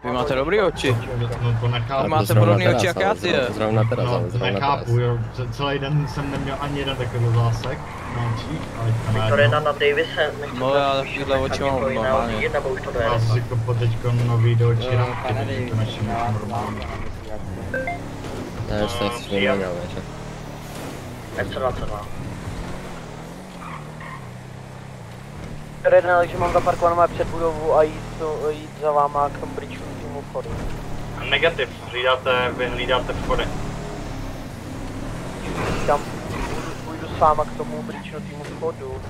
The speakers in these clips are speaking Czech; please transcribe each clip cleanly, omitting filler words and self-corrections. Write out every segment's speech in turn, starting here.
Vy máte dobrý oči. No to nechápu. Máte podobný oči jak já, ty. Zrovna teraz, ale zrovna nechápu, jo. Celý den jsem neměl ani jeden takový zásek na očích, ale to Viktorina na Davise. No já takovýhle oči mám normálně. Já si kopu teďko nový do očí rámky, takže to naším normálně. Ne, ještě nechci neměl, víš. F22. Viktorina, takže mám zaparkované před budovu a jít za váma k tomu bridgeovnímu vchodu. Negativ, vy hlídáte vchody. Tam půjdu s váma k tomu bridgeovnímu vchodu.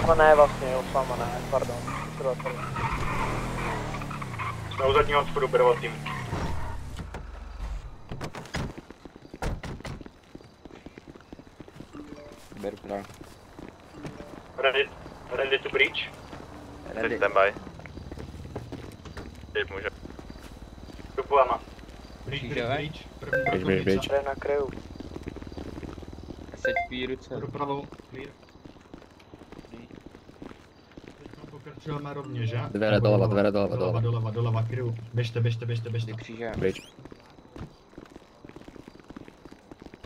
Ale ne vlastně, jo, s váma ne, pardon. Jsme u zadního vchodu, berovat tým. Beru právě. Ready to breach? Ready. Stand by. Teď může. Dupujeme. Breach. Tady na kraju. Seď tvý ruce. Dopravou, clear. Pokračujeme rovně, že? Dvere doleva. Kryju. Běžte. Bridge.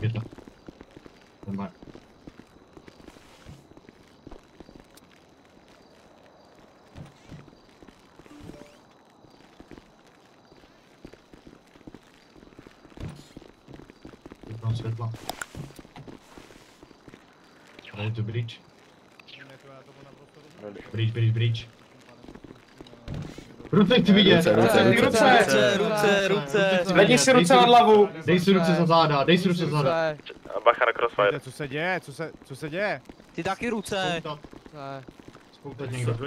Je to. Jdeme. Vypnou světla. Ready to bridge. Bridge. Ruce chci vidět! Ruce! Zvedni si ruce nad hlavu! Dej si ruce za záda, Bacha na crossfire. Co se děje? Ty taky ruce! Spoutat někdo.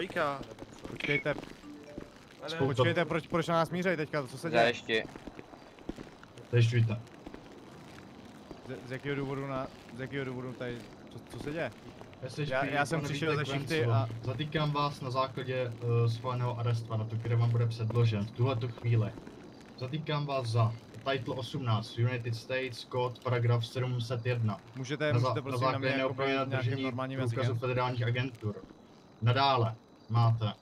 Počkejte, proč na nás mířejí teďka, co se děje? Ještě. Zajišťujte. Z jakého důvodu tady, co se děje? Já jsem přišel ze shifty a... Zatýkám vás na základě schváleného arestu, na to, které vám bude předložen v tuhletu chvíli. Zatýkám vás za Title 18, United States, kód, paragraf 701. Můžete prosím na mě jako nějakým normálním jazykem? Federálních agentur. Nadále máte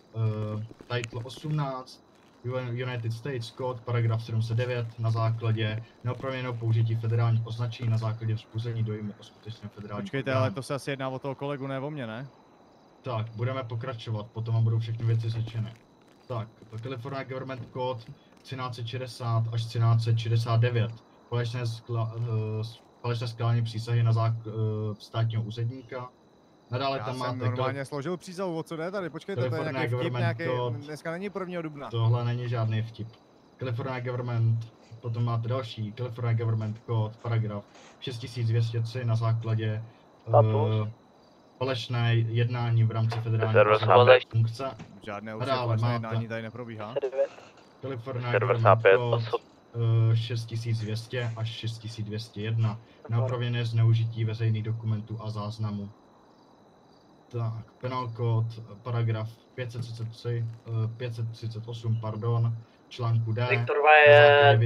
Title 18, United States Code, paragraf 709, na základě neoprávněného použití federálních označení na základě vzbuzení dojmu o skutečném federálním. Počkejte, ale to se asi jedná o toho kolegu, ne o mě, ne? Tak, budeme pokračovat, potom vám budou všechny věci řečeny. Tak, to California Government Code 1360 až 1369, falešné skládání přísahy na státního úředníka. Nadále tam máte... normálně složil přísahu, o co jde tady? Počkejte, to je nějaký vtip, dneska není 1. dubna. Tohle není žádný vtip. California Government, potom máte další, California Government Code, paragraf 6203 na základě falešné jednání v rámci federální funkce. Žádné falešné jednání tady neprobíhá. California Government Code 6200 až 6201, neoprávněné zneužití veřejných dokumentů a záznamů. Tak, penal code, paragraf 538, pardon, článku D, Viktorova je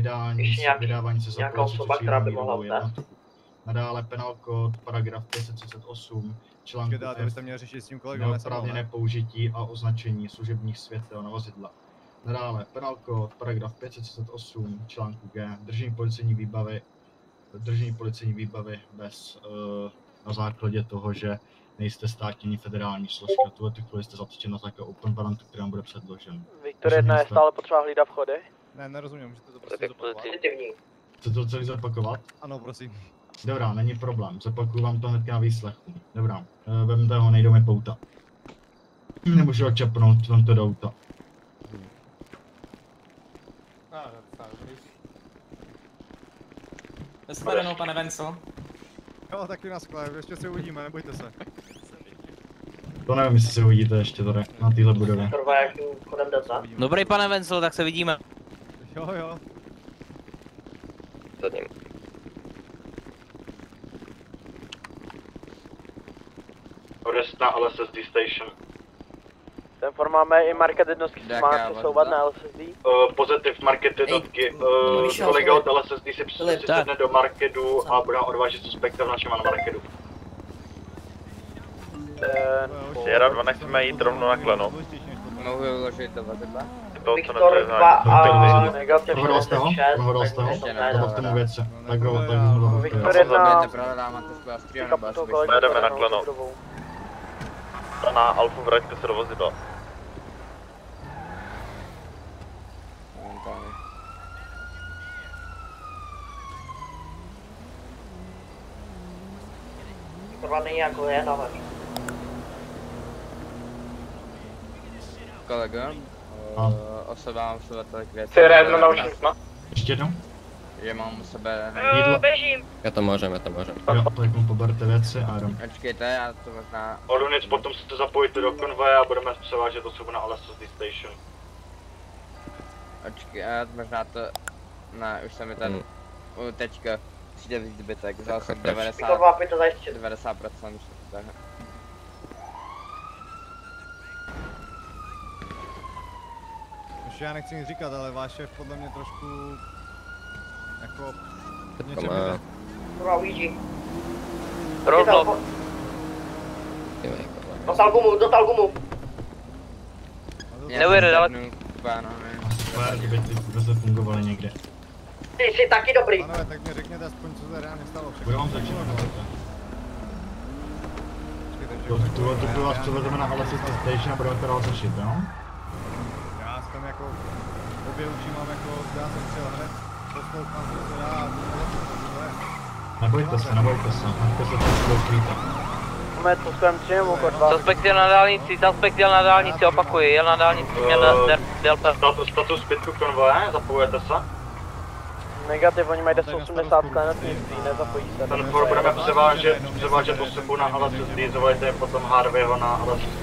vydávání se za osoba, která by mohla utéct. Nadále penal code, paragraf 538, článku F, neoprávněné použití a označení služebních světel na vozidle. Nadále penal code, paragraf 538, článku G, držení policejní výbavy bez, na základě toho, že nejste státní ani federální složka. Tuhle chvíli jste zatčen na základě open warantu, který vám bude předložen. Viktor 1 je stále potřeba hlídat vchody? Ne, nerozumím, můžete to prostě zopakovat. Chcete to celý zopakovat? Ano, prosím. Dobrá, není problém, zopakuju vám to hnedka na výslechu. Dobrá, vemte ho, nejdou mi pouta. Nemůžu ho čapnout, vem to do auta. Shledanou, pane Venco. Jo, taky na skle, ještě se uvidíme, nebojte se. To nevím, jestli se uvidíte ještě tady, na téhle budově. Dobrý pane Vencel, tak se vidíme. Jo. Za ním. Odest na LSSD station. Ten form máme i market jednotky, co má přesouvat na LSSD? Pozitiv market jednotky, kolega od LSSD si přisedne do marketu a bude odvážet suspekta v našem marketu. Sierra 2 nechceme jít rovnou na klenu. Mohu vyložit do vozidla? toho, co Viktor nepřeje 2 a zájem. negativ Prohodil jste ho? 66, Prohodil jste ho? Ještě ne, Nebo v tomu věci. Tak ho, Viktor 1, Prohledám a to byla střílena, pick-up byla toho bych kolegu Jedeme Terena na Kleno. Ostrovou. Na Alfu vraťte se do vozidla. momentálně. Kurva není jako je na vaši. Kolego, No. osobám se tolik věcí. Ještě jednou? Že mám u sebe... Jídlo? Já to můžem. Jo, tak mu poberte věci a jdem. Počkejte, já to možná... Odunic, potom se zapojíte do konvoje a budeme převážet osobu na LSSD Station. Počkej, možná to... Ne, už se mi ten... Teďka přijde víc zbytek, vzal jsem 90... Viktor 2, pojďte zajistit. 90% už to je. Ještě já nechci nic říkat, ale váš šéf podle mě trošku... Jako... Teďka něčem má... jde. Kurva Luigi. Rozlob. Dotal gumu. Neujede daleko. Super, kdyby ty vůbec fungovaly někde. Ty jsi taky dobrý. Pánové, tak mi řekněte aspoň, co se reálně stalo. Všechno. Budu vám začít. Tuhle tu vás přivedeme na LSSD Station a budeme teda řešit, jo? Já jsem tam jako... Obě uši mám jako... Já jsem přijel hned. Poslouchám, co se dá. Nebojte se, nechte se trošku sklítat. Máme to svém 3 nebo kod 2. Suspekt jel na dálnici, opakuji, jel na dálnici, měl DLP. Status zbytku konvoje, zapojujete se? Negativ, oni mají 1080 klenotnictví, nezapojí se. Ten for budeme převážet osobu na LSSD, zavolejte je potom Harveyho na LSSD.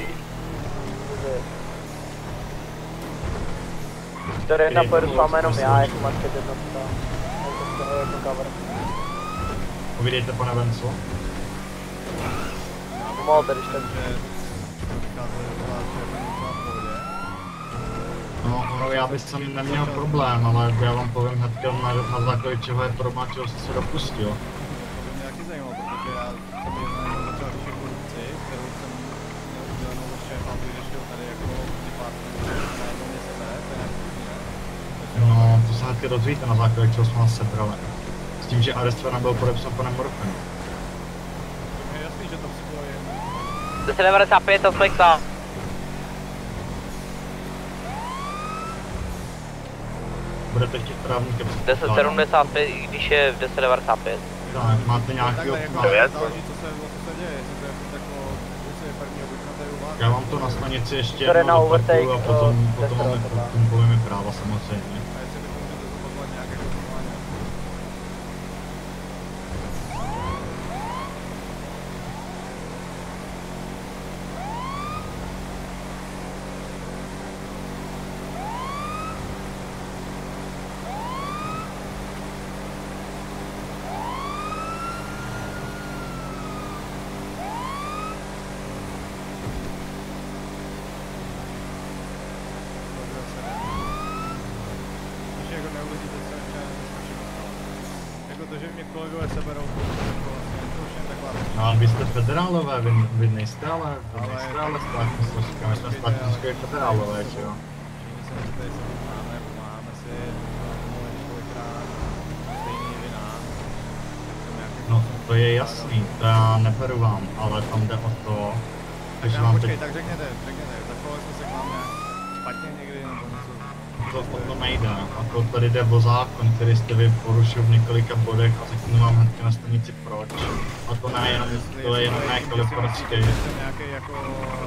Viktor 1 pojedu s vámi jenom já, jako market jednotka. Jako z toho jako cover. Povídejte, pane Venco. Pomalu tedy tak. No, já bych jsem neměl problém, ale já vám povím hnedka na základě čeho je problém, čeho jste se dopustil. To by mě taky zajímalo, protože já jsem začal řešit korupci, kterou jsem měl udělanou od šéfa, vyřešil tady jako department na jednom sebe, to je nějaký. No, to se hnedka dozvíte na základě čeho jsme vás sebrali. S tím, že arest nebyl podepsán panem Morfem. To je jasný, že to bylo jen... 1095, suspekta. Budete chtít právníka před 1075, i když je v 1095. Tak, máte nějaký Takhle, jako odklad? záleží, co se děje, jestli to je jako, jestli je první obvykle tady u vás. Já vám to na stanici ještě Tady na jednou overtake, zopakuju a potom desperate, vám povíme práva samozřejmě. A jestli bychom můžete zopakovat nějaké hlasování. Když jako neuvidíte, co je jako to, že mě kolegové seberou, to už jen taková No ale vy jste federálové, vy nejste ale státní složka, my jsme státní složka je federálové, že jo? všichni se mi tady se pomáháme si, mluvím kolikrát, stejný vy nám. No to je jasný, to já neberu vám, ale tam jde o to, Tak že nám vám počkej, teď tak řekněte, zachovali jsme se k vám nějak špatně někdy nebo něco. to nejde, jako tady jde o zákon, který jste vy porušil v několika bodech a řeknu vám hnedka na stanici proč. A to nejenom, to je jenom nekoliv prostě. Nějaký jako...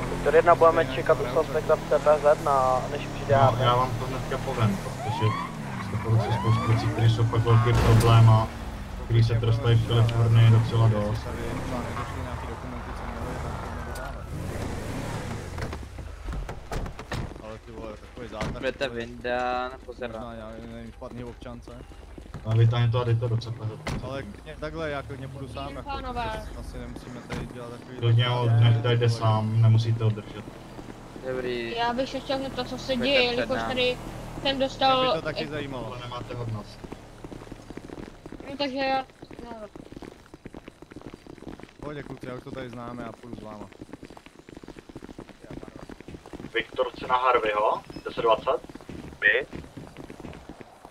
Viktor 1 budeme čekat u suspekta v CPZ, než přijde No, já vám to hnedka povím, protože jste porušili spoustu věcí, které jsou pak velký problém a který se trestají v Kalifornii docela dost. Ale ty vole, takový zátah. Budete vyndan, pozerám. Možná já nevím, špatný občance. A vytáhně to a dejte do CPZ. Ale takhle, já klidně půjdu sám, jako, asi nemusíme tady dělat takový... Klidně ho nechte jde sám, nemusíte ho držet. Dobrý. Já bych se chtěl zeptat, co se děje, jelikož tady jsem dostal... Mě by to taky zajímalo. Ale nemáte hodnost. No, takže já... Pojď kluci, já už to tady známe a půjdu s váma. Viktor chce na Harveyho, 1020.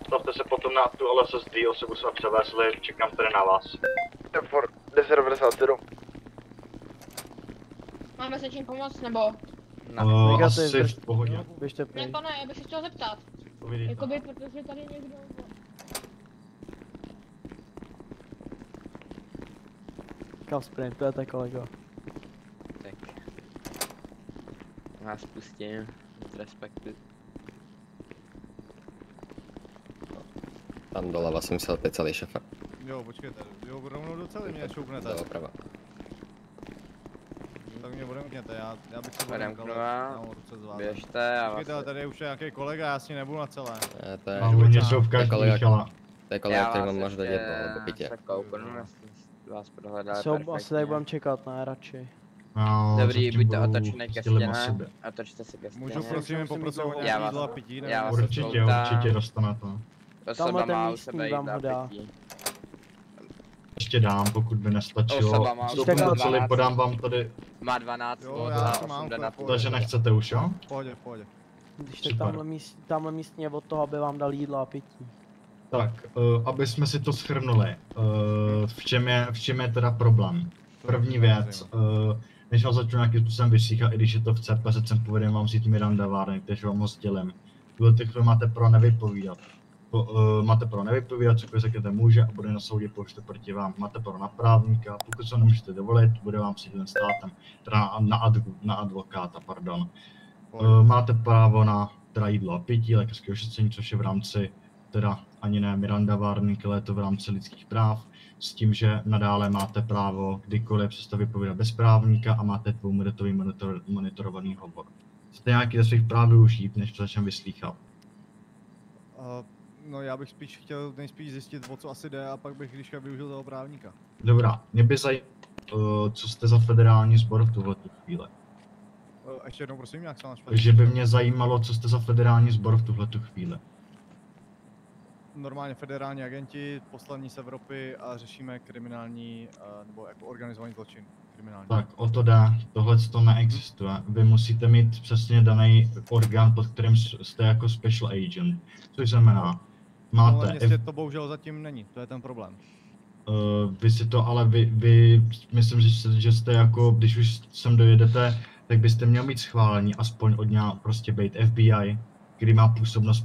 Stavte se potom na tu LSSD, osobu jsme převezli, čekám tady na vás. 1097. Máme se čím pomoct, nebo? Asi v pohodě. Běžte Ne, pryč. pane, já bych se chtěl zeptat. Povídejte. Jakoby, protože tady někdo... Kam sprintujete, kolego? Tak. Vás pustím, z respektu. Tam doleva jsem musel teď celý šofer. Jo, počkejte, jo, rovnou do celý mě šoupnete. Doprava. Tak mě odemkněte, já bych se Odemknu vás, běžte a Počkejte, ale tady už je nějaký kolega, já s ní nebudu na celé. To je, Mám něco v každý chala. to je kolega, který mám možná dát jedno, alebo pitě. se kouknu, jestli vás prohledali Co, asi tady perfektně. budeme čekat, ne, radši. No, Dobrý, zatím buďte budu otočený ke stylem o stěně, sebe. otočte se ke stěně. Můžu prosím poprosit o Já nějaký vás- jídlo a pití? nebo já vás něco? Určitě, Koutám. určitě dostanete. Osoba Tamhle ten má u místní sebe vám jídla ho dá. a pití. Ještě dám, pokud by nestačilo. Osoba má Co tak tomu ale celý 12. podám vám tady, Má 12 Jo, volt já a to mám, 8 jde to na je půl. takže nechcete už, jo? V pohodě, v pohodě. Když tak Super. tamhle místně od toho, aby vám dal jídlo a pití. Tak, aby jsme si to shrnuli, v čem je teda problém? První věc, než vám začnu nějakým způsobem vysíchat, i když je to v CPZ, jsem povedem vám vzít Miranda Várny, takže vám ho sdělím. Tuhle chvíli máte pro nevypovídat. Máte pro nevypovídat, cokoliv řeknete může a bude na soudě použít proti vám. Máte pro na právníka, pokud se nemůžete dovolit, bude vám přidělen státem, teda na advokáta, pardon. Máte právo na teda jídlo a pití, lékařské ošetření, což je v rámci teda ani ne Miranda Warning, ale je to v rámci lidských práv, s tím, že nadále máte právo kdykoliv přesto vypovídat bez právníka a máte dvouminutový monitorovaný hovor. Chcete nějaký ze svých práv využít, než začneme vyslýchat? No já bych spíš chtěl nejspíš zjistit, o co asi jde a pak bych když tak využil toho právníka. Dobrá, mě by zajímalo, co jste za federální sbor v tuhle chvíli. Ještě jednou prosím, jak se náš Takže by mě zajímalo, co jste za federální sbor v tuhle chvíli. Normálně federální agenti, poslaní z Evropy a řešíme kriminální, nebo jako organizovaný zločin kriminální. Tak, o to jde, tohle to neexistuje. Vy musíte mít přesně daný orgán, pod kterým jste jako special agent. Což znamená, V máte... městě to bohužel zatím není, to je ten problém. Vy si to, ale vy myslím, že jste jako, když už sem dojedete, tak byste měl mít schválení, aspoň od nějak prostě být FBI, který má působnost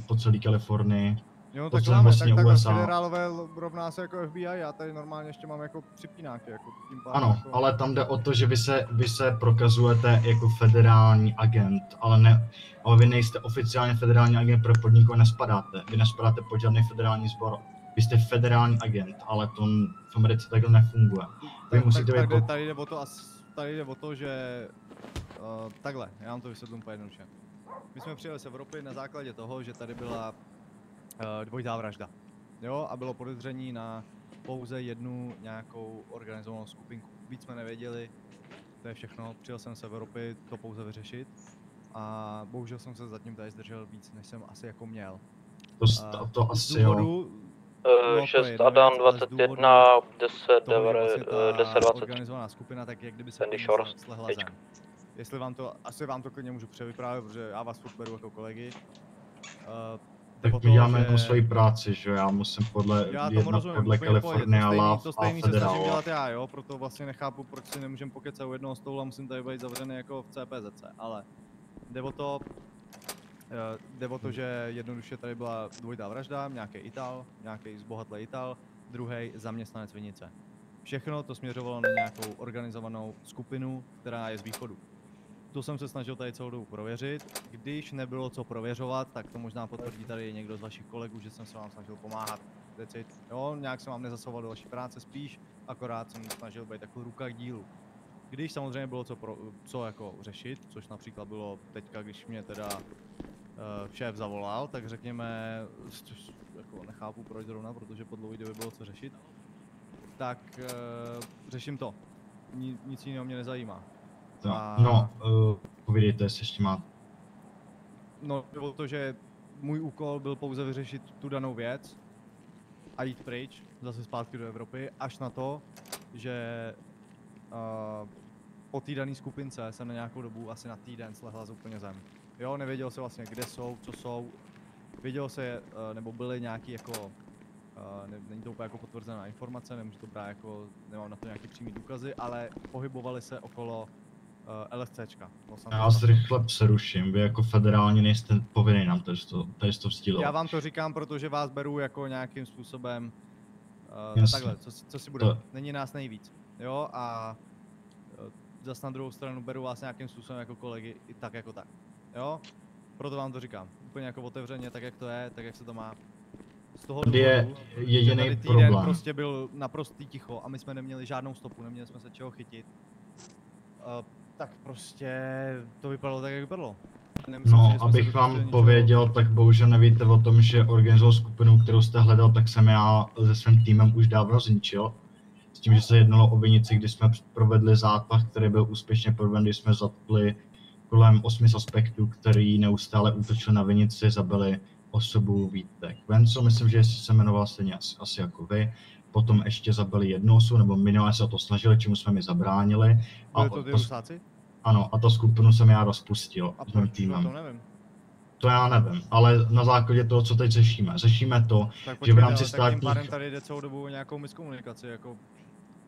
po celý Kalifornii. Jo, Po tak celém máme, vlastně tak USA. federálové rovná se jako FBI, já tady normálně ještě mám jako připínáky, jako tím pádem. Ano, jako... ale tam jde o to, že vy se prokazujete jako federální agent, ale vy nejste oficiálně federální agent, pro podniku nespadáte. Vy nespadáte pod žádný federální sbor. Vy jste federální agent, ale to v Americe takhle nefunguje. Vy musíte tak, jako... tady jde o to, že takhle, já vám to vysvětlím úplně jednoduše. My jsme přijeli z Evropy na základě toho, že tady byla dvojitá vražda. Jo, a bylo podezření na pouze jednu nějakou organizovanou skupinku. Víc jsme nevěděli, to je všechno. Přijel jsem z Evropy to pouze vyřešit a bohužel jsem se zatím tady zdržel víc, než jsem asi jako měl. To asi jo. 6 Adam 21 10 20. Organizovaná skupina, tak jak kdyby se Sandy Shores, slehla teďka. zem. Jestli vám to, asi vám to klidně můžu převyprávět, protože já vás furt beru jako kolegy. Tak my děláme jako svoji práci, že já musím jednat podle Kalifornie, Law to a stejný se snažím Federal. dělat já, jo, proto vlastně nechápu, proč si nemůžeme pokecat u jednoho stolu a musím tady být zavřený jako v CPZC, ale jde o to, že jednoduše tady byla dvojitá vražda, nějaký Ital, nějaký zbohatlý Ital, druhý zaměstnanec vinice. Všechno to směřovalo na nějakou organizovanou skupinu, která je z východu. To jsem se snažil tady celou dobu prověřit. Když nebylo co prověřovat, tak to možná potvrdí tady někdo z vašich kolegů, že jsem se vám snažil pomáhat. Jo, nějak jsem vám nezasahoval do vaší práce, spíš akorát jsem snažil být jako ruka k dílu. Když samozřejmě bylo co jako řešit, což například bylo teďka, když mě teda šéf zavolal, tak řekněme, což jako nechápu proč zrovna, protože po dlouhé době bylo co řešit, tak řeším to. Nic jiného mě nezajímá. Povídejte, jestli ještě máte. No, bylo to, že můj úkol byl pouze vyřešit tu danou věc a jít pryč, zase zpátky do Evropy, až na to, že po té dané skupince jsem na nějakou dobu, asi na týden, slehla z úplně zem. Jo, nevědělo se vlastně, kde jsou, co jsou. Vědělo se, nebo byly nějaký jako, není to úplně jako potvrzená informace, nemůžu to brát jako, nemám na to nějaké přímé důkazy, ale pohybovali se okolo LSCčka. Já vás rychle přeruším, vy jako federálně nejste povinný nám tady to vstílovat. Já vám to říkám, protože vás beru jako nějakým způsobem, takhle, co si bude, není nás nejvíc, jo, a zas na druhou stranu beru vás nějakým způsobem jako kolegy i tak jako tak, jo, proto vám to říkám, úplně jako otevřeně, tak jak to je, tak jak se to má. Z toho důvodu, je jediný že problém. týden prostě byl naprostý ticho a my jsme neměli žádnou stopu, neměli jsme se čeho chytit. Tak prostě to vypadalo tak, jak vypadalo. Nemyslím, No, že jsme abych se vám ničeho... pověděl, tak bohužel nevíte o tom, že organizoval skupinu, kterou jste hledal, tak jsem já se svým týmem už dávno zničil. S tím, že se jednalo o vinici, kdy jsme provedli zápach, který byl úspěšně proveden, kdy jsme zatkli kolem 8 suspektů, který neustále útočili na vinici, zabili osobu Vítek. Venco, myslím, že se jmenoval stejně asi jako vy. Potom ještě zabili jednu osobu, nebo minulé se o to snažili, čemu jsme mi zabránili. Byli to ty Rusáci? Ano, a ta skupinu jsem já rozpustil a s mým týmem. To nevím. To já nevím, ale na základě toho, co teď řešíme to, tak že v rámci tak státních... tím pádem tady jde celou dobu o nějakou miskomunikaci, jako...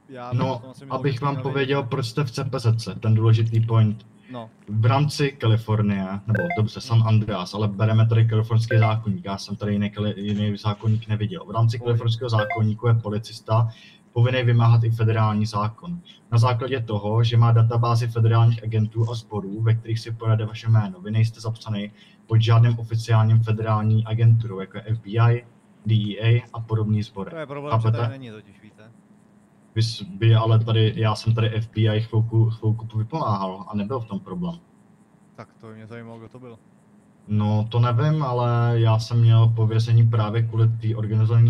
Já No, abych vám pověděl, proč jste v CPZC, ten důležitý point. No. V rámci Kalifornie, nebo dobře, San Andreas, ale bereme tady kalifornský zákonník, já jsem tady jiný zákonník neviděl. V rámci kalifornského zákonníku je policista povinný vymáhat i federální zákon. Na základě toho, že má databázi federálních agentů a sborů, ve kterých si pojede vaše jméno. Vy nejste zapsaný pod žádným oficiálním federální agenturou, jako je FBI, DEA a podobný sbory. To je problém, že tady není totiž, víte. Vy ale tady, já jsem tady FBI chvilku vypomáhal a nebyl v tom problém. Tak to mě zajímalo, kdo to byl. No to nevím, ale já jsem měl pověření právě kvůli té organizovanému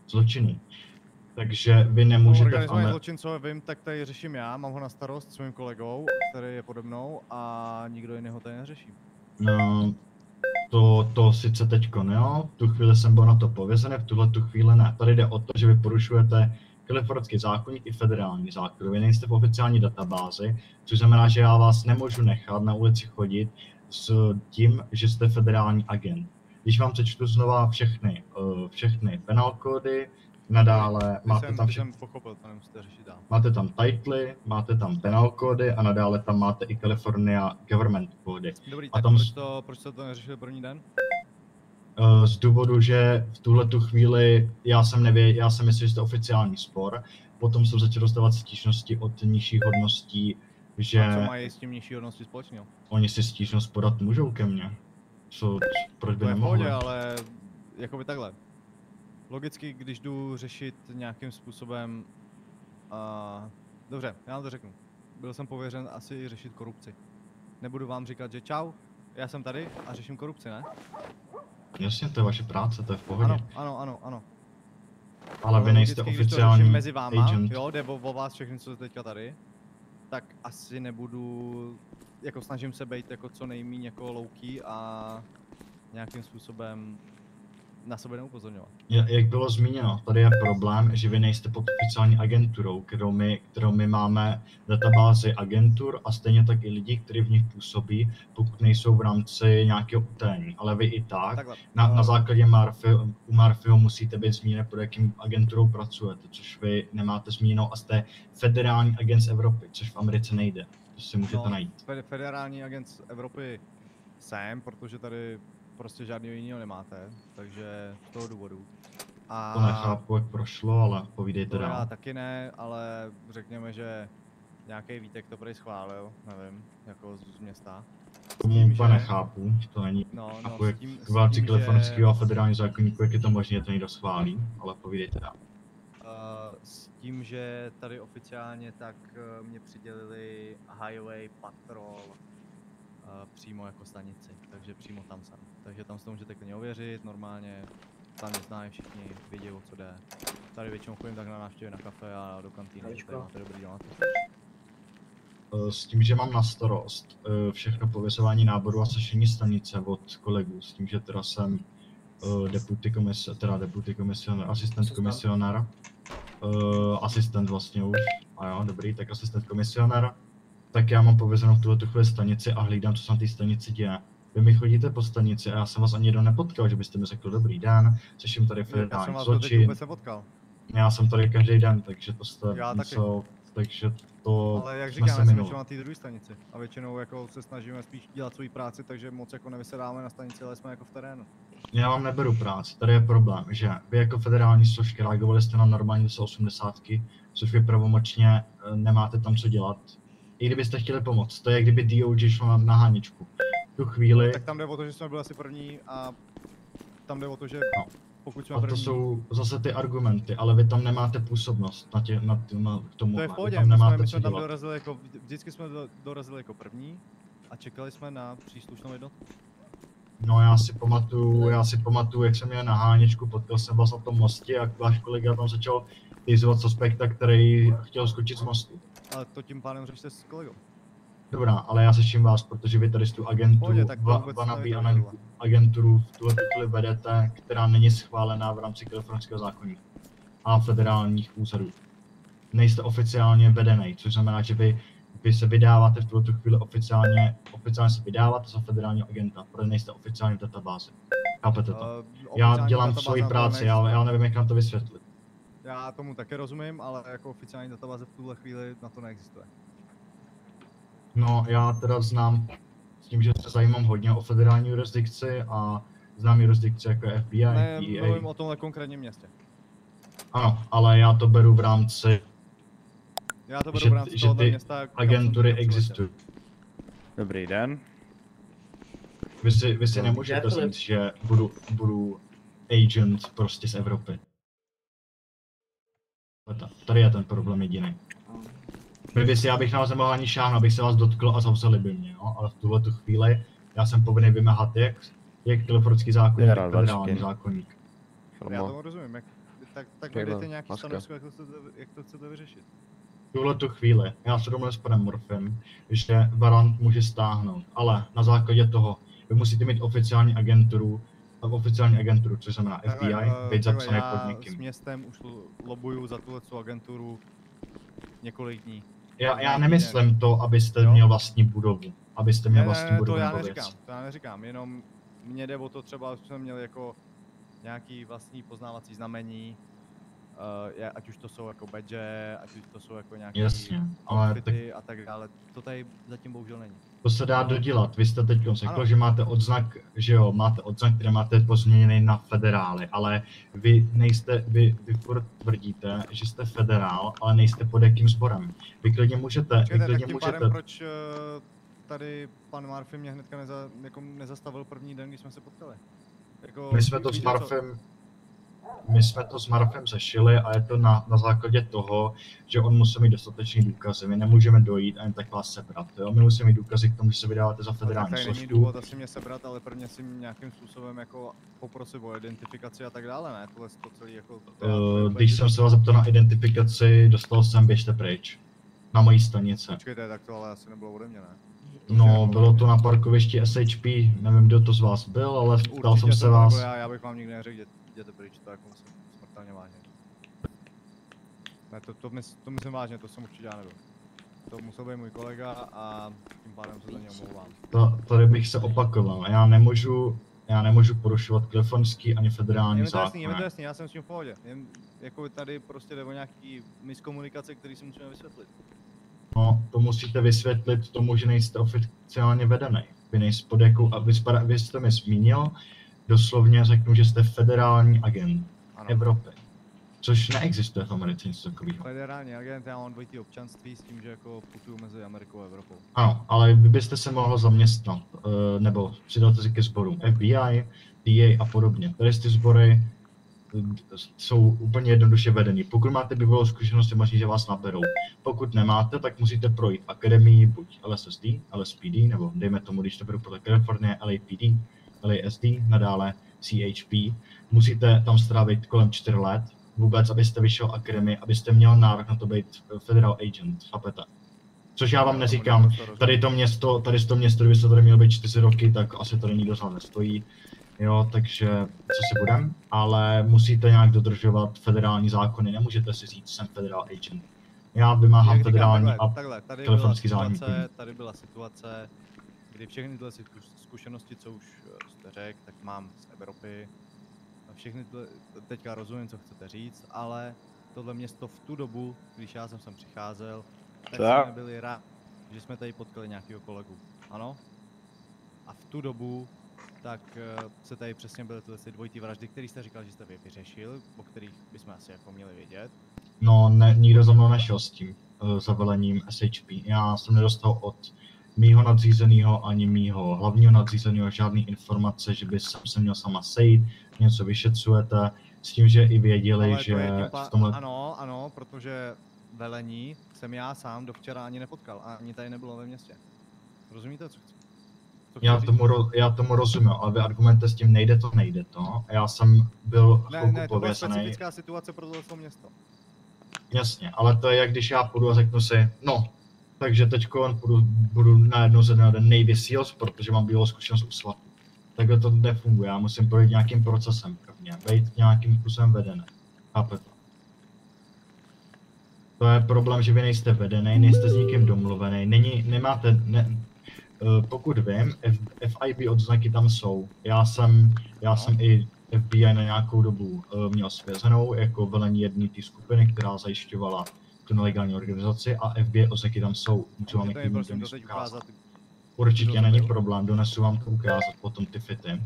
zločinu. Takže vy nemůžete... Organizovaný zločin, co vím, tak tady řeším já, mám ho na starost s mým kolegou, který je pode mnou a nikdo jiný ho tady neřeší. No, to sice teďko ne, jo, v tu chvíli jsem byl na to pověřený, v tuhle tu chvíli ne. Tady jde o to, že vy porušujete kalifornský zákonník i federální zákon. Vy nejste v oficiální databázi, což znamená, že já vás nemůžu nechat na ulici chodit s tím, že jste federální agent. Když vám přečtu znova všechny penal kódy, nadále máte tam pochopil, to nemusíte řešit dál. Máte tam titly, máte tam penal kódy a nadále tam máte i California government kódy. Dobrý, a tak tam proč jste to neřešili první den? Z důvodu, že v tuhletu chvíli já jsem myslel, že jste oficiální spor, potom jsem začal dostávat stížnosti od nižších hodností, že... A co mají s tím nižší hodností společného? Oni si stížnost podat můžou ke mně. Proč by nemohli? To je v pohodě, ale jakoby takhle. Logicky, když jdu řešit nějakým způsobem... Dobře, já vám to řeknu. Byl jsem pověřen asi řešit korupci. Nebudu vám říkat, že čau, já jsem tady a řeším korupci, ne? Jasně, to je vaše práce, to je v pohodě. Ano. Ale vy nejste oficiální mezi váma, agent. jo, jde o vás všechny, co jste teďka tady, tak asi nebudu, jako snažím se být jako co nejméně jako low-key a nějakým způsobem na sebe neupozorňovat. Jak bylo zmíněno, tady je problém, že vy nejste pod oficiální agenturou, kterou my máme databázi agentur a stejně tak i lidi, kteří v nich působí, pokud nejsou v rámci nějakého utajení. Ale vy i tak, na základě u Murphyho musíte být zmíněni, pod jakým agenturou pracujete, což vy nemáte zmíněno a jste federální agent z Evropy, což v Americe nejde. To si můžete najít. Federální agent z Evropy jsem, protože tady prostě žádného jiného nemáte, takže z toho důvodu. A to nechápu, jak prošlo, ale povídejte dál. Já taky ne, ale řekněme, že nějaký Vítek to prý schválil, nevím, jako z města. Tomu úplně nechápu, to není v rámci kalifornského a federálního zákonníku, jak je to možné, že to někdo schválí, ale povídejte dál. S tím, že tady oficiálně tak mě přidělili Highway Patrol přímo jako stanici, takže přímo tam jsem. Takže tam si to můžete klidně ověřit, normálně, tam mě znají všichni, vědí, o co jde. Tady většinou chodím tak na návštěvy na kafe a do kantýny, že tady máte dobrý den. S tím, že mám na starost všechno pověřování náboru a sešení stanice od kolegů, s tím, že teda jsem asistent komisionér, asistent vlastně už, a jo, dobrý, tak asistent komisionér, tak já mám pověřenou v tuhletu chvíli stanici a hlídám, co se na té stanici děje. Vy mi chodíte po stanici a já jsem vás ani jednou nepotkal, že byste mi řekl dobrý den, řeším tady Já jsem federální vás doteď zločin. vůbec nepotkal. Já jsem tady každý den, takže to jste Já taky. něco, takže to Ale jak jsme říkám, se já jsem minuli. většinou na té druhé stanici. A většinou jako se snažíme spíš dělat svou práci, takže moc jako nevysedáme na stanici, ale jsme jako v terénu. Já vám neberu práci, tady je problém, že vy jako federální složky reagovali jste na normální 80, což vy pravomočně nemáte tam co dělat. I kdybyste chtěli pomoct, to je kdyby DOJ šlo na háničku. V tu chvíli, Tak tam jde o to, že jsme byli asi první a tam jde o to, že No. pokud jsme a to první, jsou zase ty argumenty, ale vy tam nemáte působnost k tomu. to je v pohodě, tam my nemáte jsme co tam dělat. dorazili jako, vždycky jsme dorazili jako první a čekali jsme na příslušnou jednotku. No já si pamatuju, jak jsem měl na háničku, potkal jsem vás na tom mostě a váš kolega tam začal tyzovat suspekta, který chtěl skočit z mostu. Ale to tím pádem řešíte s kolegou. Dobrá, ale já seším vás, protože vy tady z tu agenturu, Pohodě, tak to vůbec wannabe nevyjde. agenturu v tuhle chvíli vedete, která není schválená v rámci kalifornského zákoníku a federálních úřadů. Nejste oficiálně vedený, což znamená, že vy se vydáváte v tuhle chvíli oficiálně se vydáváte za federálního agenta, protože nejste oficiálně v databázi. Chápete to? Já Oficiální dělám databáze svoji na to práci, neexistuje. já nevím, jak nám to vysvětlit. Já tomu také rozumím, ale jako oficiální databáze v tuhle chvíli na to neexistuje. No, já teda znám, s tím, že se zajímám hodně o federální jurisdikci a znám jurisdikci jako je FBI, Ne, DEA. mluvím o tomhle konkrétním městě. Ano, ale já to beru v rámci, Já to beru že, v rámci že tohohle ty města, kam agentury jsem přiletěl. existují. Dobrý den. Vy si nemůžete říct, že budu agent prostě z Evropy. Tady je ten problém jediný. Já bych na vás nemohl ani šáhnout, abych se vás dotkl a zavřeli by mě, jo? Ale v tuhle tu chvíli já jsem povinný vymáhat jak kalifornský zákonník, tak federální zákonník. Já tomu rozumím, tak mi dejte nějaký stanovisko, jak to chcete vyřešit. V tuhle tu chvíli já se domluvím s panem Morfem, že varant může stáhnout, ale na základě toho vy musíte mít oficiální agenturu, což znamená FBI, být zapsaný pod Já s někým. městem už lobuju za tuhletu agenturu několik dní. Já nemyslím to, abyste měl vlastní budovu. Abyste měl vlastní budovu to já nebo neříkám, věc. to já neříkám, jenom mně jde o to třeba, že jsme měli jako nějaký vlastní poznávací znamení, ať už to jsou jako badge, ať už to jsou jako nějaké outfity a tak dále. To tady zatím bohužel není. To se dá dodělat. Vy jste teď řekl, že máte odznak, který máte pozměněný na federály, ale vy furt tvrdíte, že jste federál, ale nejste pod jakým sborem. Vy klidně můžete, Pádem, proč pan Murphy mě hnedka nezastavil první den, když jsme se potkali? Jako, My jsme to s Murphem řešili a je to na základě toho, že on musí mít dostatečný důkazy. My nemůžeme dojít a jen tak vás sebrat. Jo? My musíme mít důkazy k tomu, že se vydáváte za federální složku. Není důvod asi mě sebrat, ale prvně si nějakým způsobem jako poprosit o identifikaci a tak dále, ne? Tohle to celý jako... Když jsem se vás zeptal na identifikaci, dostal jsem běžte pryč. Na mojí stanice. Počkejte, tak to ale asi nebylo ode mě, ne? No, bylo to na parkovišti SHP, nevím, kdo to z vás byl, ale ptal jsem se vás. Já bych vám nikdy neřekl, jděte pryč, to jako myslím smrtelně vážně. Ne, to myslím vážně, to jsem určitě já nebyl. To musel být můj kolega a tím pádem se za něj omlouvám. Tady bych se opakoval, já nemůžu porušovat kalifornský ani federální zákon. Je mi to jasný, já jsem s tím v pohodě. Jen jako tady prostě jde o nějaký miskomunikace, který si musíme vysvětlit. No, to musíte vysvětlit tomu, že nejste oficiálně vedený. Vy nejste pod jakou, vy jste mi zmínil, doslovně řeknu, že jste federální agent Evropy. Což neexistuje v Americe nic takového. Federální agent, já mám dvojitý občanství s tím, že jako putuju mezi Amerikou a Evropou. Ano, ale vy byste se mohl zaměstnat, nebo přidat se ke sborům FBI, DEA a podobně. Tady ty sbory jsou úplně jednoduše vedení. Pokud máte bývalou zkušenost, je možný, že vás naberou. Pokud nemáte, tak musíte projít akademii, buď LSSD, LSPD, nebo dejme tomu, když to beru podle Kalifornie, LAPD, LASD, nadále CHP. Musíte tam strávit kolem 4 let, vůbec, abyste vyšel akademii, abyste měl nárok na to být federal agent, chápete? Což já vám neříkám, tady to město, kdyby se tady mělo být 4 roky, tak asi tady nikdo z vás nestojí. Jo, takže co si budem, ale musíte nějak dodržovat federální zákony, nemůžete si říct, jsem federal agent. Já vymáhám federální a kalifornský zákonník. Tady byla situace, kdy všechny tyhle zkušenosti, co už jste řekl, tak mám z Evropy. Všechny tyhle, teďka rozumím, co chcete říct, ale tohle město v tu dobu, když já jsem sem přicházel, tak jsme byli rádi, že jsme tady potkali nějakého kolegu. Ano? A v tu dobu tak se tady přesně byly tyhle dvojitý vraždy, které jste říkal, že jste vyřešil, o kterých bychom asi jako měli vědět. No, ne, nikdo za mnou nešel s tím zavelením SHP. Já jsem nedostal od mýho nadřízeného ani mýho hlavního nadřízeného žádný informace, že by se měl sama sejít, něco vyšetřujete, s tím, že i věděli, ale že v tomhle... Ano, protože velení jsem já sám do včera ani nepotkal a ani tady nebylo ve městě. Rozumíte, co chci? Já tomu rozumím, ale vy argumentujete s tím nejde to. Já jsem byl chvilku Ne, to byla povězený. specifická situace pro tohle město. Jasně, ale to je jak když já půjdu a řeknu si, no, takže teďko budu najednou ze dne na den Navy Seals, protože mám bývalou zkušenost u SWATu. Takhle to nefunguje, já musím projít nějakým procesem prvně, být nějakým způsobem vedený. Chápete? To je problém, že vy nejste vedený, nejste s nikým domluvený, pokud vím, FIB odznaky tam jsou. Já jsem i FBI na nějakou dobu měl svězenou jako velení jedné té skupiny, která zajišťovala tu nelegální organizaci a FBI odznaky tam jsou. Můžu vám někdy ukázat. Určitě není problém, donesu vám to ukázat potom ty fity.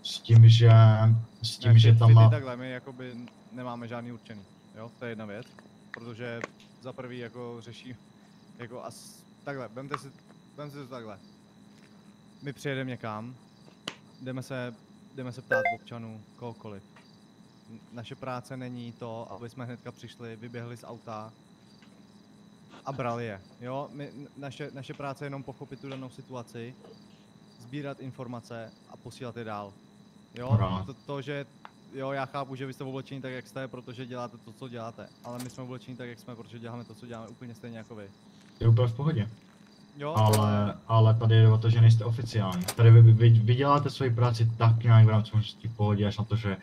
S tím, že tam má... Takhle, my jakoby nemáme žádný určený, jo, to je jedna věc. Protože za prvý jako řeší, jako takhle, vemte si to takhle. My přijedeme někam, jdeme se ptát občanů, kohokoliv. Naše práce není to, aby jsme hnedka přišli, vyběhli z auta a brali je. Jo? Naše práce je jenom pochopit tu danou situaci, sbírat informace a posílat je dál. Jo? Že jo, já chápu, že vy jste oblečení tak, jak jste, protože děláte to, co děláte. Ale my jsme oblečení tak, jak jsme, protože děláme to, co děláme úplně stejně jako vy. Je úplně v pohodě. Jo, ale tady jde o to, že nejste oficiální. Tady vy děláte svoji práci tak nějak v rámci možností v pohodě, až na to, že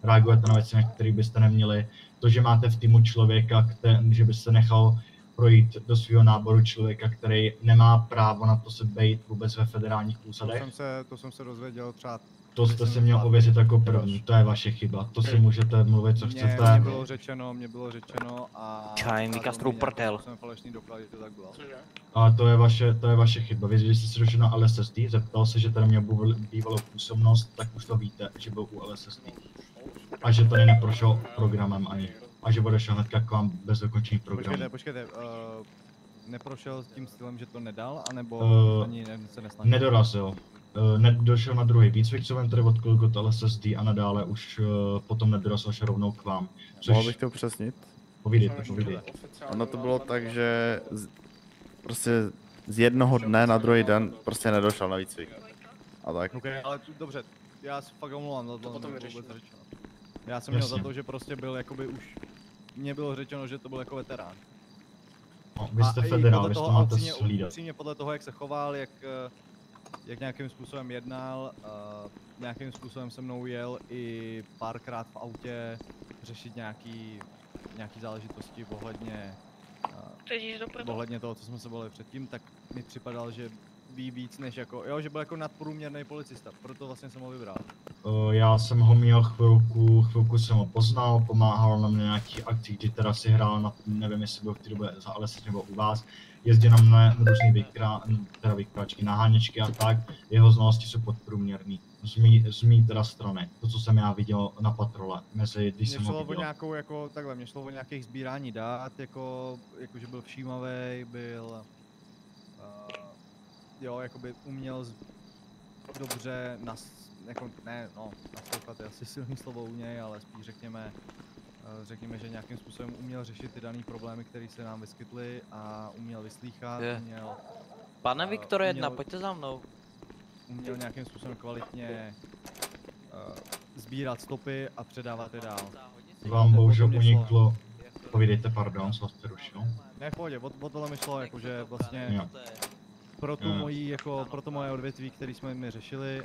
reagujete na věci, na které byste neměli. To, že máte v týmu člověka, že byste nechal projít do svého náboru člověka, který nemá právo na to se být vůbec ve federálních úřadech. To jsem se dozvěděl třeba. To jste si měl ověřit jako první, to je vaše chyba. To si můžete mluvit, co chcete. Mně bylo řečeno a... Čaj, mi kastrou prdel. Jsem falešný doklad, že to tak bylo. Ale to je vaše chyba. Vy, když jste se došel na LSSD, zeptal se, že tady měl bývalou působnost, tak už to víte, že byl u LSSD. A že tady neprošel programem ani. A že odešel hnedka k vám bez dokončení programu. Počkejte, neprošel s tím stylem, že to nedal, anebo ani se nesnažil? Nedorazil. Došel na druhý výcvik, co vím tady od LSSD a nadále už potom nedorazil až rovnou k vám. Mohl bych to upřesnit? Povídejte. Ono to bylo tak, že prostě z jednoho dne na druhý den prostě nedošel na výcvik. A tak. Okay, ale dobře, já se fakt omlouvám za to, vůbec řečeno. Já jsem měl za to, že prostě byl jakoby už... Mně bylo řečeno, že to byl jako veterán. No, vy jste federál, vy to máte slídat. Upřímně podle toho, jak se choval, jak nějakým způsobem jednal, nějakým způsobem se mnou jel i párkrát v autě řešit nějaký záležitosti ohledně toho, co jsme se bavili předtím, tak mi připadal, že ví víc než jako, jo, že byl jako nadprůměrný policista, proto vlastně jsem ho vybral. Já jsem ho měl chvilku jsem ho poznal, pomáhal na mě nějaký akcí, kdy teda si hrál na, nevím jestli byl v té době za LSS nebo u vás, jezdil na různý vykráčky, naháněčky a tak, jeho znalosti jsou podprůměrný, z mý teda strany, to co jsem já viděl na patrole, když jsem ho viděl. Mě šlo o nějakých sbírání dát, jako že byl všímavý, byl, jo, jakoby uměl dobře naslouchat je asi silný slovo u něj, ale spíš řekněme, že nějakým způsobem uměl řešit ty dané problémy, které se nám vyskytly a uměl vyslýchat, Pane Viktore, pojďte za mnou. Uměl nějakým způsobem kvalitně sbírat stopy a předávat je dál. Vám bohužel uniklo, povídejte, pardon, co vás přerušil. Ne, v pohodě, o tohle mi šlo, jakože vlastně... Jo. pro tu moji, jako, pro to moje odvětví, který jsme my řešili,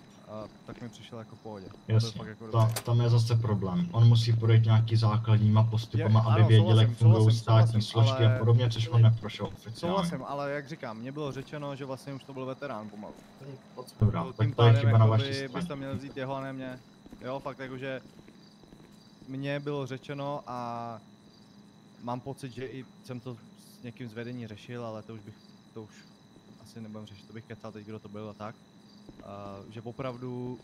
tak mi přišel jako v pohodě. Jasně, Jako tam je zase problém. On musí projít nějaký základníma postupama, aby věděl, jak fungují státní složky a podobně, což on neprošel oficiálně. Souhlasím, ale jak říkám, mně bylo řečeno, že vlastně už to byl veterán pomalu. Dobrá, tak to je chyba na vaší straně. Byste měl vzít jeho a ne mě. Jo, fakt jakože mně bylo řečeno a mám pocit, že i jsem to s někým z vedení řešil, ale to už asi nebudem řešit, to bych kecal teď, kdo to byl a tak. Že opravdu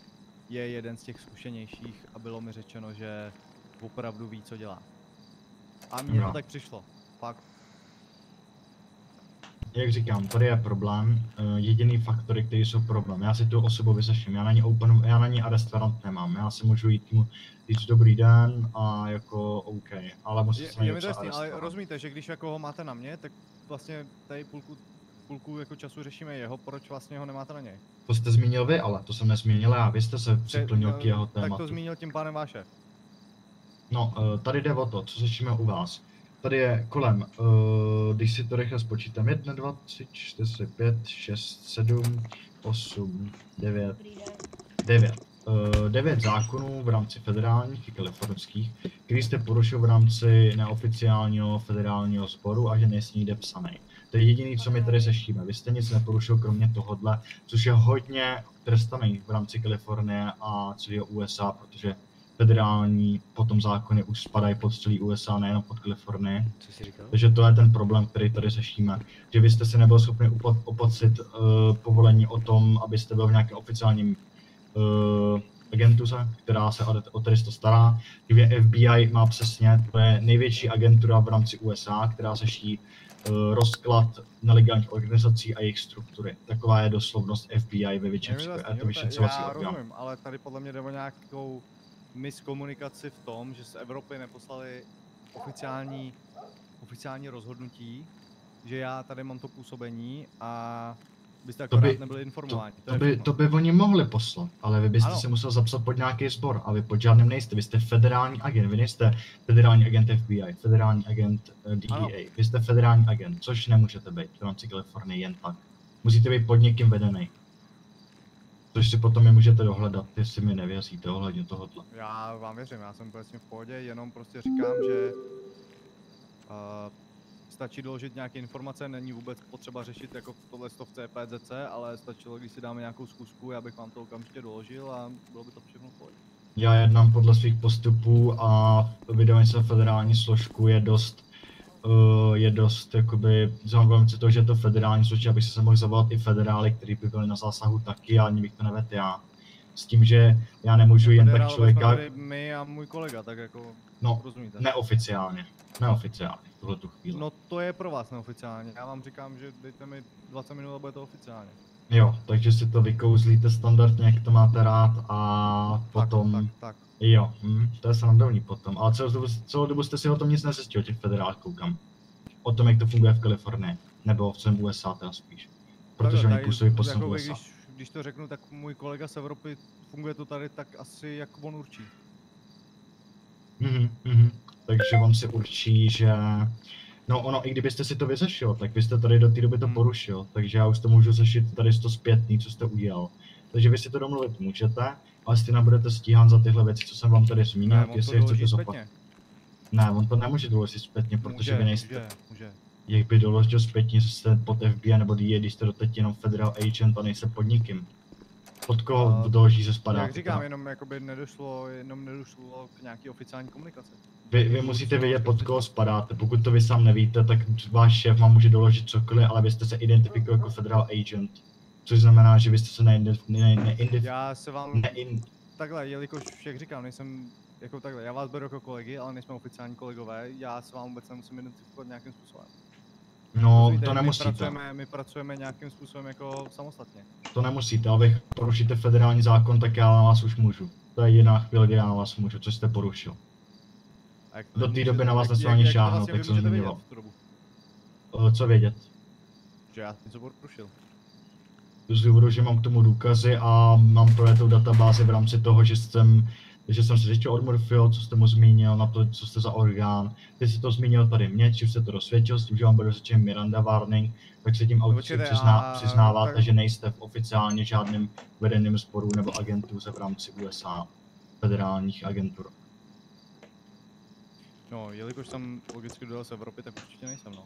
je jeden z těch zkušenějších a bylo mi řečeno, že opravdu ví, co dělá. A mně to tak přišlo, fakt. Jak říkám, tady je problém, jediný faktory, které jsou problém. Já si tu osobu vyřeším, já na ní arrest warrant nemám, já si můžu jít mu říct dobrý den a jako OK, ale musí se je mi to jasný, ale rozumíte, že když jako ho máte na mě, tak vlastně tady půlku jako času řešíme jeho, proč vlastně ho nemáte na něj? To jste zmínil vy, ale to jsem nezmínil já, vy jste se přiklonil k jeho tématu. Tak to zmínil tím pádem váš šéf. No, tady jde o to, co řešíme u vás. Tady je kolem, když si to rychle spočítám, 1, 2, 3, 4, 5, 6, 7, 8, 9, 9 zákonů v rámci federálních i kalifornských, který jste porušil v rámci neoficiálního federálního sboru a že nejste nikde psaný. To je jediné, co my tady řešíme. Vy jste nic neporušil kromě tohohle, což je hodně trestaný v rámci Kalifornie a celého USA, protože federální potom zákony už spadají pod celý USA, nejenom pod Kalifornii. Takže to je ten problém, který tady řešíme. Že vy jste si nebyl schopni opatřit povolení o tom, abyste byl v nějakém oficiálním agentuře, která se o to stará. Kdyby FBI má přesně, to je největší agentura v rámci USA, která řeší rozklad nelegálních organizací a jejich struktury. Taková je doslovnost FBI ve většině případů. Je to vyšetřovací orgán. Já rozumím, ale tady podle mě jde o nějakou miskomunikaci v tom, že z Evropy neposlali oficiální rozhodnutí, že já tady mám to působení a byste akorát nebyli informováni. To by oni mohli poslat, ale vy byste se musel zapsat pod nějaký sbor a vy pod žádným nejste. Vy jste federální agent, vy nejste federální agent FBI, federální agent DEA. Vy jste federální agent, což nemůžete být v rámci Kalifornie jen tak. Musíte být pod někým vedený. Což si potom je můžete dohledat, jestli mi nevěříte ohledně tohohle. Já vám věřím, já jsem vlastně v pohodě, jenom prostě říkám, že stačí doložit nějaké informace, není vůbec potřeba řešit jako tohle v CPZC, ale stačilo, když si dáme nějakou zkusku, já bych vám to okamžitě doložil a bylo by to všechno v pohodě. Já jednám podle svých postupů a vydání se federální složku je dost jakoby, zajímavým si to, že je to federální složka, abych se mohl zavolat i federály, kteří by byli na zásahu taky, ale ani bych to nevedl já. S tím, že já nemůžu jen tak člověka... My a můj kolega, tak jako rozumíte. Neoficiálně v tuhletu chvíli. No to je pro vás neoficiálně, já vám říkám, že dejte mi 20 minut a bude to oficiálně. Jo, takže si to vykouzlíte standardně, jak to máte rád a potom... Tak. Jo, to je srandovní potom, ale celou dobu jste si o tom nic nezjistil, těch federálech koukám. O tom, jak to funguje v Kalifornii, nebo v celém USA teda spíš. Protože oni působí po celém USA. Když to řeknu, tak můj kolega z Evropy, funguje to tady tak asi jak on určí. Takže on si určí, že... No ono, i kdybyste si to vyřešil, tak byste tady do té doby to porušil, takže já už to můžu řešit tady to zpětný, co jste udělal. Takže vy si to domluvit můžete, ale stejně budete stíhán za tyhle věci, co jsem vám tady zmínil, jestli je chcete zopakovat. Ne, on to nemůže doložit zpětně, protože vy nejste... Může. Jak by doložil zpětně, že jste pod FBI nebo DEA, když jste doteď jenom federal agent a nejste pod nikým. Pod koho doloží, že spadá? Jak říkám, jenom nedošlo k nějaký oficiální komunikaci. Vy musíte vědět, pod koho spadáte. Pokud to vy sám nevíte, tak váš šéf vám může doložit cokoliv, ale vy jste se identifikoval jako federal agent. Což znamená, že vy jste se Já se vám... Takhle, jelikož, jak říkám, nejsem jako takhle, já vás beru jako kolegy, ale nejsme oficiální kolegové, já se vám vůbec nemusím identifikovat nějakým způsobem. No, to nemusíte. My pracujeme nějakým způsobem jako samostatně. To nemusíte, ale vy porušíte federální zákon, tak já na vás už můžu. To je jediná chvíle, kdy já na vás můžu, co jste porušil. Do té doby na vás nesmí ani šáhnout, tak jsem zmiňoval. Co vědět? Že já něco porušil. Z důvodu, že mám k tomu důkazy a mám projetou databázi v rámci toho, že jsem Takže jsem se zjistil od Murphyho, co jste mu zmínil, na to, co jste za orgán. Ty jsi to zmínil tady mě, čím jste to dosvědčil, s tím, že vám bude řečen Miranda Warning, tak se tím přiznáváte, že nejste v oficiálně žádným vedeným sboru nebo agentuře v rámci USA, federálních agentur. No, jelikož jsem logicky dojel z Evropy, tak určitě nejsem, no.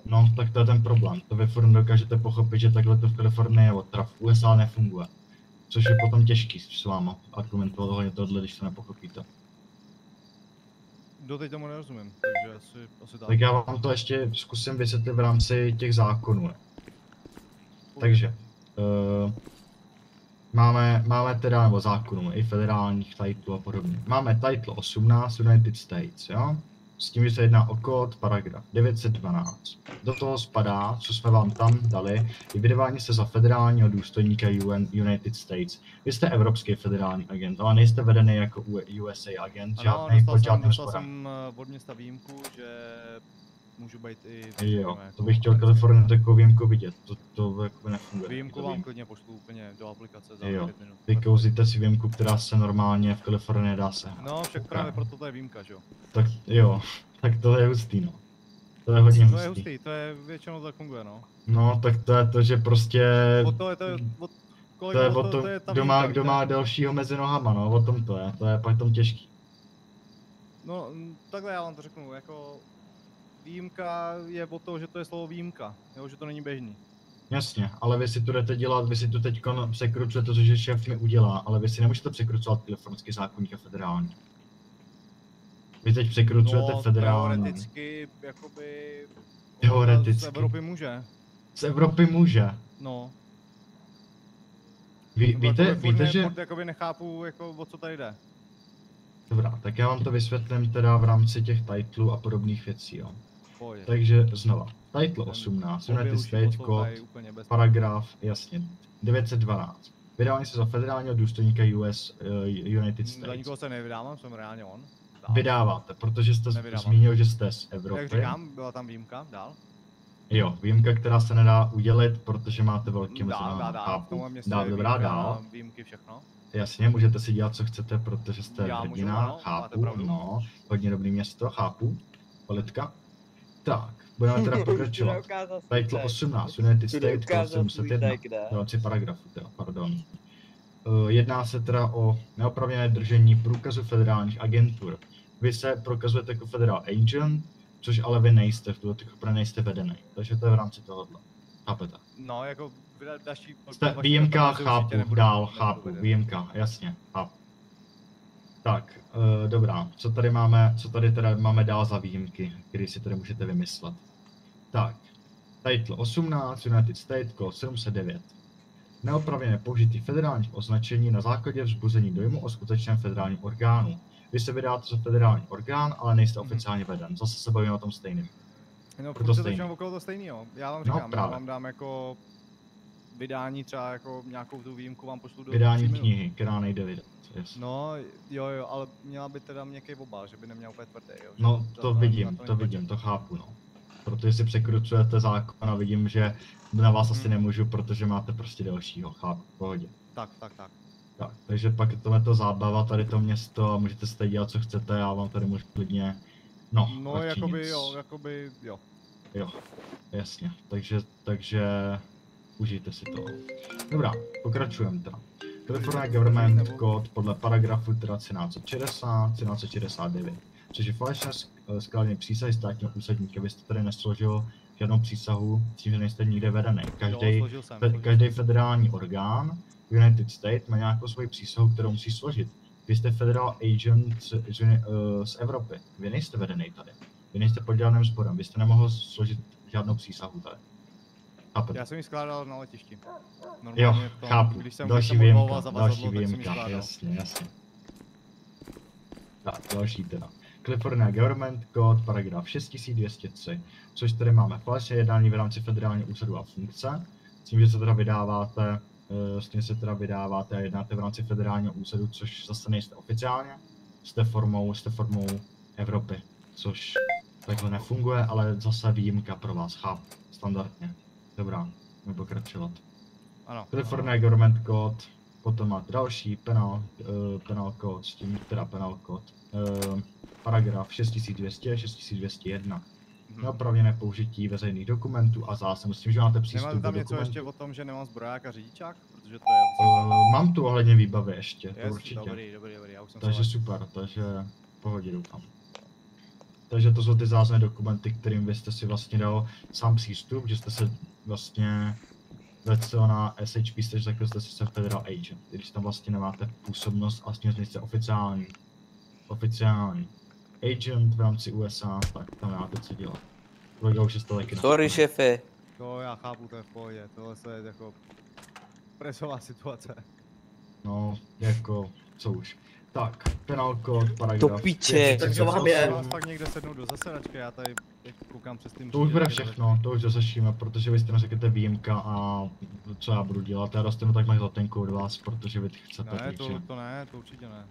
No, tak to je ten problém. To vy furt dokážete pochopit, že takhle to v Kalifornii je teda v USA nefunguje. Což je potom těžký s váma argumentovat ohledně tohle, když to nepochopíte. Doteď tomu nerozumím, takže asi tak. Tak já vám to ještě zkusím vysvětlit v rámci těch zákonů. Takže, máme teda, nebo zákonů, i federálních titlů a podobně. Máme title 18 United States, jo? S tím, že se jedná o kód paragraf 912. Do toho spadá, co jsme vám tam dali, i vydávání se za federálního důstojníka United States. Vy jste evropský federální agent, ale nejste vedený jako USA agent, žádný pod žádným spodem. Jsem od města výjimku, že můžu být i... Jo, to bych chtěl Kalifornii takovou výjimku vidět, to jako nefunguje. Výjimku vám klidně pošlu úplně do aplikace za 5 minut. Vykouzíte si výjimku, která se normálně v Kalifornii dá se. No, však právě proto to je výjimka, že jo? Tak jo, tak to je hustý, no. To je hodně hustý. To je hustý, to je většinou tak funguje, no. No, tak to je to, že prostě... To je o tom, kdo má dalšího mezi nohama, no, o tom to je pak tom těžký. No, takhle já vám to řeknu, jako... Výjimka je o to, že to je slovo výjimka, jo, že to není běžný. Jasně, ale vy si tu jdete dělat, vy si tu teď překrucujete to, že šéf mi udělá, ale vy si nemůžete překrucovat kalifornský zákonník a federální. Vy teď překrucujete federální. Teoreticky, jakoby... Teoreticky. Z Evropy může. Z Evropy může? No. Víte, že... Jakoby nechápu, jako o co tady jde. Dobrá, tak já vám to vysvětlím teda v rámci těch titlů a podobných věcí, jo. Pojď. Takže znova, title 18, United States Code, paragraf, jasně, 912. Vydávání se za federálního důstojníka United States. Za nikoho se nevydávám, jsem reálně on. Dál. Vydáváte, protože jste zmínil, že jste z Evropy. Jak říkám, byla tam výjimka, dál. Jo, výjimka, která se nedá udělit, protože máte velký mezinárodní chápu. Dobrá, dál. Výjimky, všechno. Jasně, můžete si dělat, co chcete, protože jste hrdina, chápu, no, hodně dobrý město, chápu, politka. Tak, budeme teda pokračovat. Title 18, United States, Code 701, další paragrafu, teda, pardon. Jedná se teda o neoprávněné držení průkazu federálních agentur. Vy se prokazujete jako federal agent, což ale vy nejste, v tuto chvíli nejste vedený, takže to je v rámci tohohle. Chápete? No, jako další... Výjimka, chápu, dál, chápu, výjimka, jasně, chápu. Tak, dobrá, co tady teda máme dál za výjimky, které si tady můžete vymyslet. Tak, title 18, United States, Code 709. Neoprávněné použití federálních označení na základě vzbuzení dojmu o skutečném federálním orgánu. Vy se vydáte za federální orgán, ale nejste oficiálně veden, zase se bavíme o tom stejným. No, protože to začneme okolo to stejného. Já vám říkám, no, já vám dám jako vydání třeba jako nějakou tu výjimku vám pošlu do vydání knihy, která nejde vydat. Yes. No, jo, ale měla by teda měkký obal, že by neměl úplně tvrdý, jo. No, to vidím, to chápu, no. Protože si překrucujete zákon a vidím, že na vás asi nemůžu, protože máte prostě dalšího, chápu, v pohodě. Tak. Tak, takže pak je to zábava, tady to město a můžete si tady dělat, co chcete, já vám tady můžu klidně, no jakoby jo. Jo, jasně, takže užijte si to. Dobrá, pokračujeme teda. California Government Code podle paragrafu teda 1360, 1369, což je falešné skladení přísahy státního úředníka. Vy jste tady nesložil žádnou přísahu, tím, že nejste nikde vedený. Každý federální orgán United States má nějakou svoji přísahu, kterou musí složit. Vy jste federal agent z Evropy, vy nejste vedený tady. Vy nejste pod žádným sborem, vy jste nemohl složit žádnou přísahu tady. Chápete? Já jsem ji skládal na letišti. Normálně jo, chápu. Další výjimka, jasně. Tak, další teda. California Government Code, paragraf 6203, což tady máme falešné jednání v rámci federálního úřadu a funkce, s tím, že se teda vydáváte a jednáte v rámci federálního úřadu, což zase nejste oficiálně, jste formou Evropy, což takhle nefunguje, ale zase výjimka pro vás, chápu, standardně. Dobrá, můžeme pokračovat. Ano. California Government Code Potom máte další penal code, s tím teda penal code, paragraf 6200, 6201. Neoprávněné použití veřejných dokumentů a zásadu s tím, že máte přístup Nemáte do tam něco dokumentů. ještě o tom, že nemám zbroják a řidičák? Protože to je... Mám tu ohledně výbavy ještě, to Yes, určitě. dobrý, já už jsem Takže super, takže v pohodě doufám. Takže to jsou ty záznamné dokumenty, kterým vy jste si vlastně dal sám přístup, že jste se vlastně vedl na SHP, jste řekl, že jste Federal Agent, když tam vlastně nemáte působnost a vlastně nejste oficiální agent v rámci USA, tak tam nemáte co dělat. Kolega už je to taky Sorry, šéfe. To já chápu, to je v pohodě, tohle je jako presová situace. No, jako, co už. Tak, penal code, paragraf. To piče. Tak to vám je. Vás pak někde sednout do zasedačky, já tady koukám přes tím. To už bude všechno, to už dořešíme, protože vy jste neřeknete výjimka a co já budu dělat, já dostanu tak zlatenku od vás, protože vy chcete Ne, píče. to určitě ne.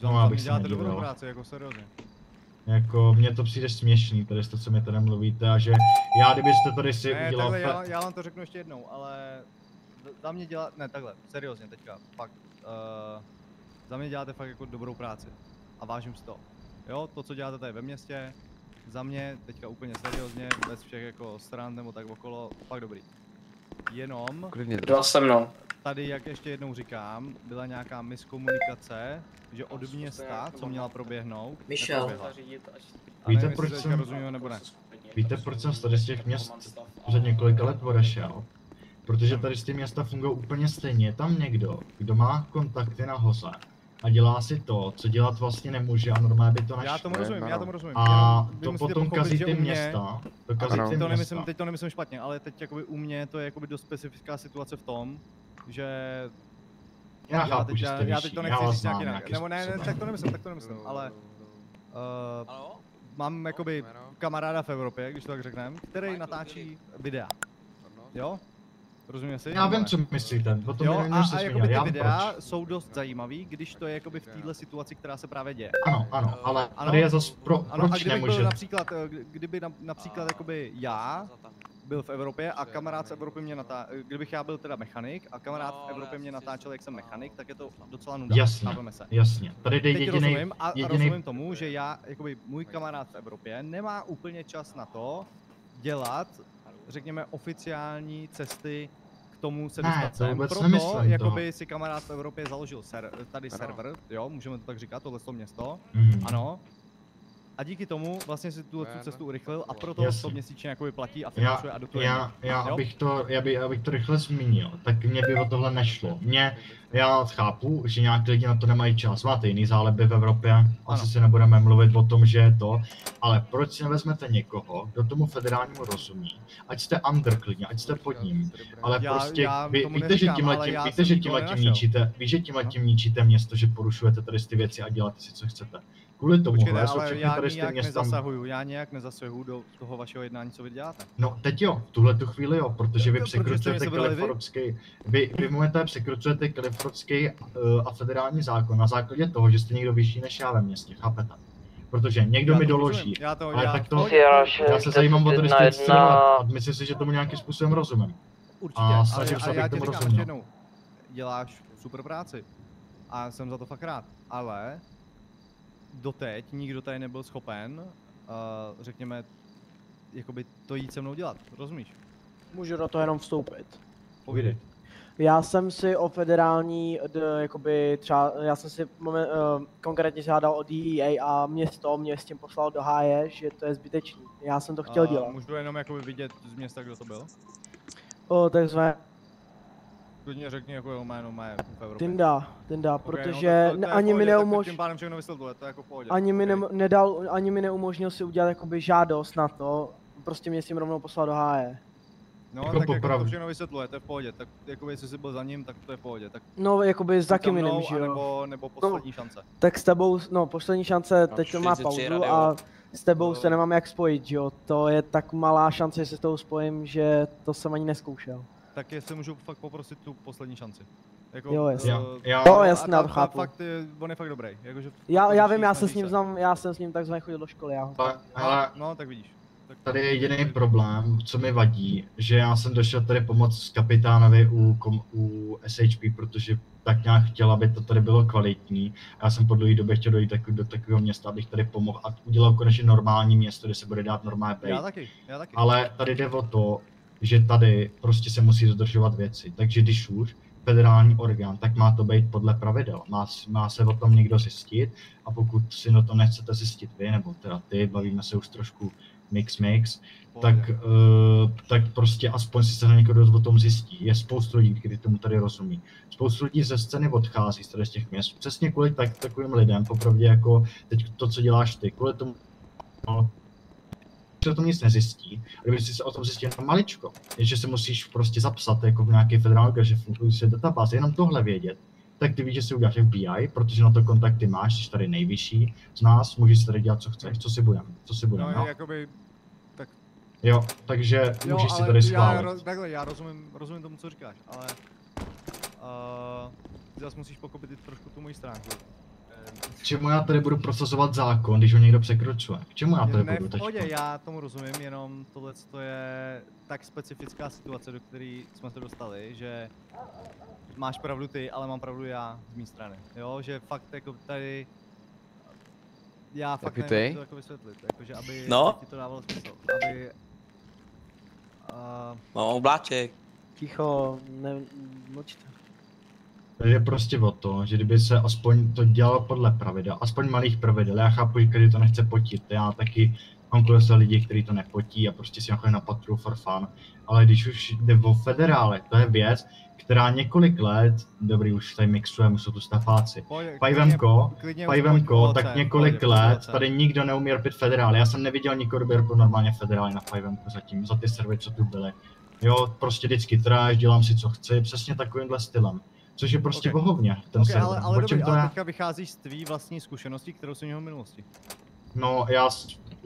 No, já bych si děláte nedivil. dobrou práci, jako seriózně. Jako, mně to přijde směšný, tady to, co mi tady mluvíte, a že já, kdybyste tady si Ne, udělal... takhle, já vám to řeknu ještě jednou, ale za mě dělat, ne takhle, seriózně teďka, fakt, za mě děláte fakt jako dobrou práci a vážím si to. Jo, to, co děláte tady ve městě, za mě teďka úplně seriózně, bez všech jako stran nebo tak okolo, fakt dobrý. Jenom, tady, jak ještě jednou říkám, byla nějaká miskomunikace, že od města, co měla proběhnout, neproběhla. A Víte, nevím, proč jestli jsem- teďka rozumíme nebo ne. Víte, proč jsem tady z těch měst před několika let odešel? Protože tady z těch města fungují úplně stejně. Je tam někdo, kdo má kontakty na hoze a dělá si to, co dělat vlastně nemůže a normálně by to našlo. Já tomu rozumím, A jenom vy to musíte potom pochopit, kazí že ty u mě- města. To kazí Ano. ty To města. teď to nemyslím špatně, ale teď jakoby u mě to je jakoby dost specifická situace v tom, že Já chápu, teď, že jste já vyšší, teď to já nechci vás říct nějak znám jinak, nějakým nebo ne, způsobem. tak to nemyslím, ale mám jakoby kamaráda v Evropě, když to tak řekneme, který natáčí videa, jo? Rozumím si? Já vím, co myslíte, o tom Jo, nevím, a co jsi jakoby zmínil, ty já vím videa proč. jsou dost zajímavý, když to je jakoby v této situaci, která se právě děje. Ano, ale Ano, tady je zase ano, a proč kdybych nemůže... byl například, kdyby například jakoby já byl v Evropě a kamarád z Evropy mě kdybych já byl teda mechanik a kamarád v Evropě mě natáčel, jak jsem mechanik, tak je to docela nuda, Jasně, chápeme se. jasně. Tady jde Teď jediný... rozumím a rozumím tomu, že já, jakoby můj kamarád v Evropě nemá úplně čas na to dělat, řekněme, oficiální cesty k tomu se Ne, dostat to sem. vůbec Proto nemyslím jakoby si kamarád v Evropě založil tady server, jo, můžeme to tak říkat, tohle město, Mhm. ano. A díky tomu vlastně si tu cestu urychlil a proto Jasně. to měsíčně jakoby platí a financuje a dotuje. Jo? Abych to rychle zmínil, tak mě by o tohle nešlo. Já chápu, že nějaký lidi na to nemají čas, máte jiný záleby v Evropě, asi si nebudeme mluvit o tom, že je to, ale proč si nevezmete někoho, kdo tomu federálnímu rozumí, ať jste under klidně, ať jste pod ním, ale prostě víte, že tímhletím ničíte město, že porušujete tady ty věci a děláte si, co chcete. Kvůli tomu, Počkejte, jsou ale všechny já tady ty nijak města... nezasahuju do toho vašeho jednání, co vy děláte. No teď jo, v tuhletu chvíli jo, protože vy Protože jste překrucujete mě sebrali vy? kalifornský, vy momentálně překrucujete kalifornský a federální zákon na základě toho, že jste někdo vyšší než já ve městě, chápete? Protože někdo mi doloží, ale tak to, já se zajímám o to, když jste a myslím si, že tomu nějakým způsobem rozumím. Určitě, A ale snažím se, já abych ti tomu říkám ještě rozuměl. jednou, děláš super práci a jsem za to fakt rád, ale doteď nikdo tady nebyl schopen, řekněme, jakoby to jít se mnou dělat, rozumíš? Můžu do toho jenom vstoupit. Povídej. Já jsem si o federální, jakoby třeba, já jsem si konkrétně žádal o DEA a město mě s tím poslalo do háje, že to je zbytečný. Já jsem to chtěl dělat. Můžu jenom jakoby vidět z města, kdo to byl? Takzvané Klidně řekni jako jeho jméno má v Evropě. Tinda, Ok, protože no, to je ani v mi pohodě, tak tím pádem všechno vysvětluje, to je jako v pohodě. ani mi neumožnil si udělat jakoby žádost na to, prostě mě s tím rovnou poslal do háje. No, Jako tak jako to popravdě. všechno vysvětluje, to je v pohodě, tak jako jestli jsi byl za ním, tak to je v pohodě, tak No, jakoby za buď za Kiminem, mnou, že jo. nebo poslední šance. Tak s tebou, no poslední šance, teď to má 43 pauzu radio. a s tebou se nemám jak spojit, že jo. To je tak malá šance, že se s tou spojím, že to jsem ani neskoušel. Tak jestli můžu fakt poprosit tu poslední šanci. Jako, Jo, jasně. Já jasně, já to a chápu. fakt, on je fakt dobrý, jakože... Já vím, já se s ním znám, já jsem s ním takzvaně chodil do školy, já ho znám. Ale No, tak vidíš. Tak tady je jediný problém, co mi vadí, že já jsem došel tady pomoct kapitánovi u SHP, protože tak nějak chtěl, aby to tady bylo kvalitní. A já jsem po dlouhé době chtěl dojít do takového města, abych tady pomohl a udělal konečně normální město, kde se bude dát normálně bejt. Já taky. Ale tady jde o to, že tady prostě se musí dodržovat věci. Takže když už federální orgán, tak má to být podle pravidel. Má se o tom někdo zjistit a pokud si o tom nechcete zjistit vy, nebo teda ty, bavíme se už trošku mix, tak prostě aspoň si se na někdo o tom zjistí. Je spoustu lidí, kteří tomu tady rozumí. Spoustu lidí ze scény odchází z těch měst. Přesně kvůli takovým lidem, popravdě jako teď to, co děláš ty, kvůli tomu se o tom nic nezjistí. A kdyby si se o tom zjistil jenom maličko, je, že se musíš prostě zapsat jako v nějaký federální, že funguje se databáze, jenom tohle vědět, tak ty víš, že si uděláš FBI, protože na to kontakty máš, jsi tady nejvyšší z nás, můžeš si tady dělat, co chceš, co si budeme, no, jakoby, tak... Jo, takže můžeš si tady schválit. Takhle, já rozumím tomu, co říkáš, ale... Ty zase musíš pochopit trošku tu moji stránku. K čemu já tady budu prosazovat zákon, když ho někdo překračuje? K čemu já tady budu teď? Já tomu rozumím, jenom tohle je tak specifická situace, do které jsme se dostali, že máš pravdu ty, ale mám pravdu já z mé strany. Jo, že fakt jako tady... Já fakt nevím, to jako vysvětlit, jakože aby ti to dávalo smysl, aby... No, obláček. Ticho, mlčte. Takže prostě o to, že kdyby se aspoň to dělalo podle pravidel, aspoň malých pravidel, já chápu, že každý to nechce potit, já taky mám kolem se lidi, kteří to nepotí a prostě si chodí na patru for fun, ale když už jde o federále, to je věc, která několik let, dobrý, už tady mixujeme, jsou tu stafáci, Pajvemko, tak několik let, tady nikdo neumí ropit federály, já jsem neviděl nikoho, kdo by normálně federály na Pajvemku zatím, za ty servery, co tu byly. Jo, prostě vždycky trash, dělám si co chci, přesně takovýmhle stylem. Což je prostě bohovně, ten server. Ale dobrý, ale teďka vycházíš z tvý vlastní zkušenosti, kterou jsem měl v minulosti. No, já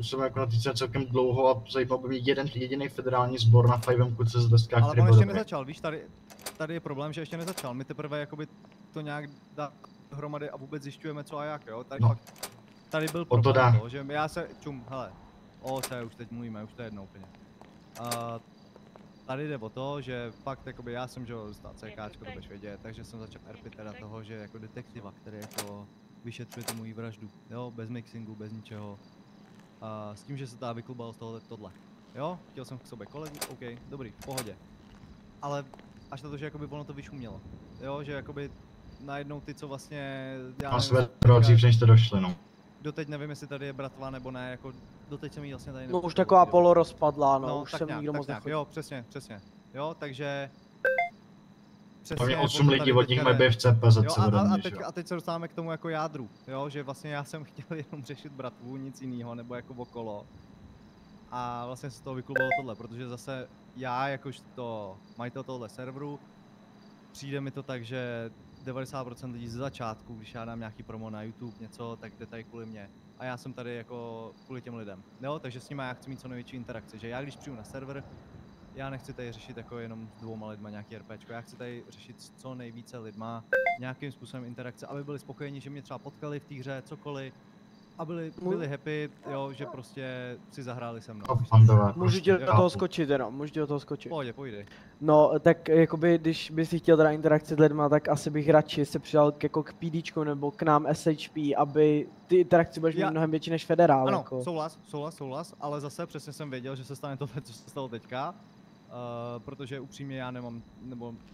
jsem jako na týce celkem dlouho a zajímal by mě jeden jediný federální sbor na 5M CSDSK, který byl ale on ještě nezačal, víš, tady je problém, že ještě nezačal. My teprve jakoby to nějak dá dohromady a vůbec zjišťujeme co a jak, jo. Tady byl problém to, že já se, hele, už teď mluvíme, už to je jedno úplně. Tady jde o to, že fakt jakoby já jsem dostal CKčko, to budeš vědět, takže jsem začal RP teda toho, že jako detektiva, který jako vyšetřuje tu moji vraždu, jo, bez mixingu, bez ničeho. A s tím, že se tady vyklubal z tohle. Jo, chtěl jsem k sobě kolegu, OK, dobrý, v pohodě. Ale až na to, že jakoby ono to vyšumělo, jo, že jakoby najednou ty, co vlastně... A své dřív, než jste došli, no. Doteď nevím, jestli tady je bratva nebo ne, jako doteď jsem jí vlastně tady no už taková polo rozpadlá, no už jsem nikdo moc nechodí. Jo, přesně, jo, takže... Přesně, mě 8 lidí od nich mají v CPZ a teď se dostáváme k tomu jako jádru, jo, že vlastně já jsem chtěl jenom řešit bratvu, nic jiného, nebo jako okolo. A vlastně se z toho vyklubalo tohle, protože zase já, jakož to majitel tohle serveru, přijde mi to tak, že 90% lidí ze začátku, když já dám nějaký promo na YouTube, něco, tak jde tady kvůli mě. A já jsem tady jako kvůli těm lidem. Jo, takže s nimi já chci mít co největší interakci, že já když přijdu na server, já nechci tady řešit jako jenom s 2 lidma nějaký RPčko, já chci tady řešit s co nejvíce lidma, nějakým způsobem interakce, aby byli spokojení, že mě třeba potkali v té hře, cokoliv. A byli happy, jo, že prostě si zahráli se mnou. Můžu tě do toho skočit jenom, můžu tě do toho skočit. Pojď. No, tak jakoby, když bys si chtěl teda interakci s lidma, tak asi bych radši se přidal jako k PDčku nebo k nám SHP, aby ty interakce budeš mít mnohem větší než federál. Ano, jako. souhlas, ale zase přesně jsem věděl, že se stane tohle, co se stalo teďka. Protože upřímně já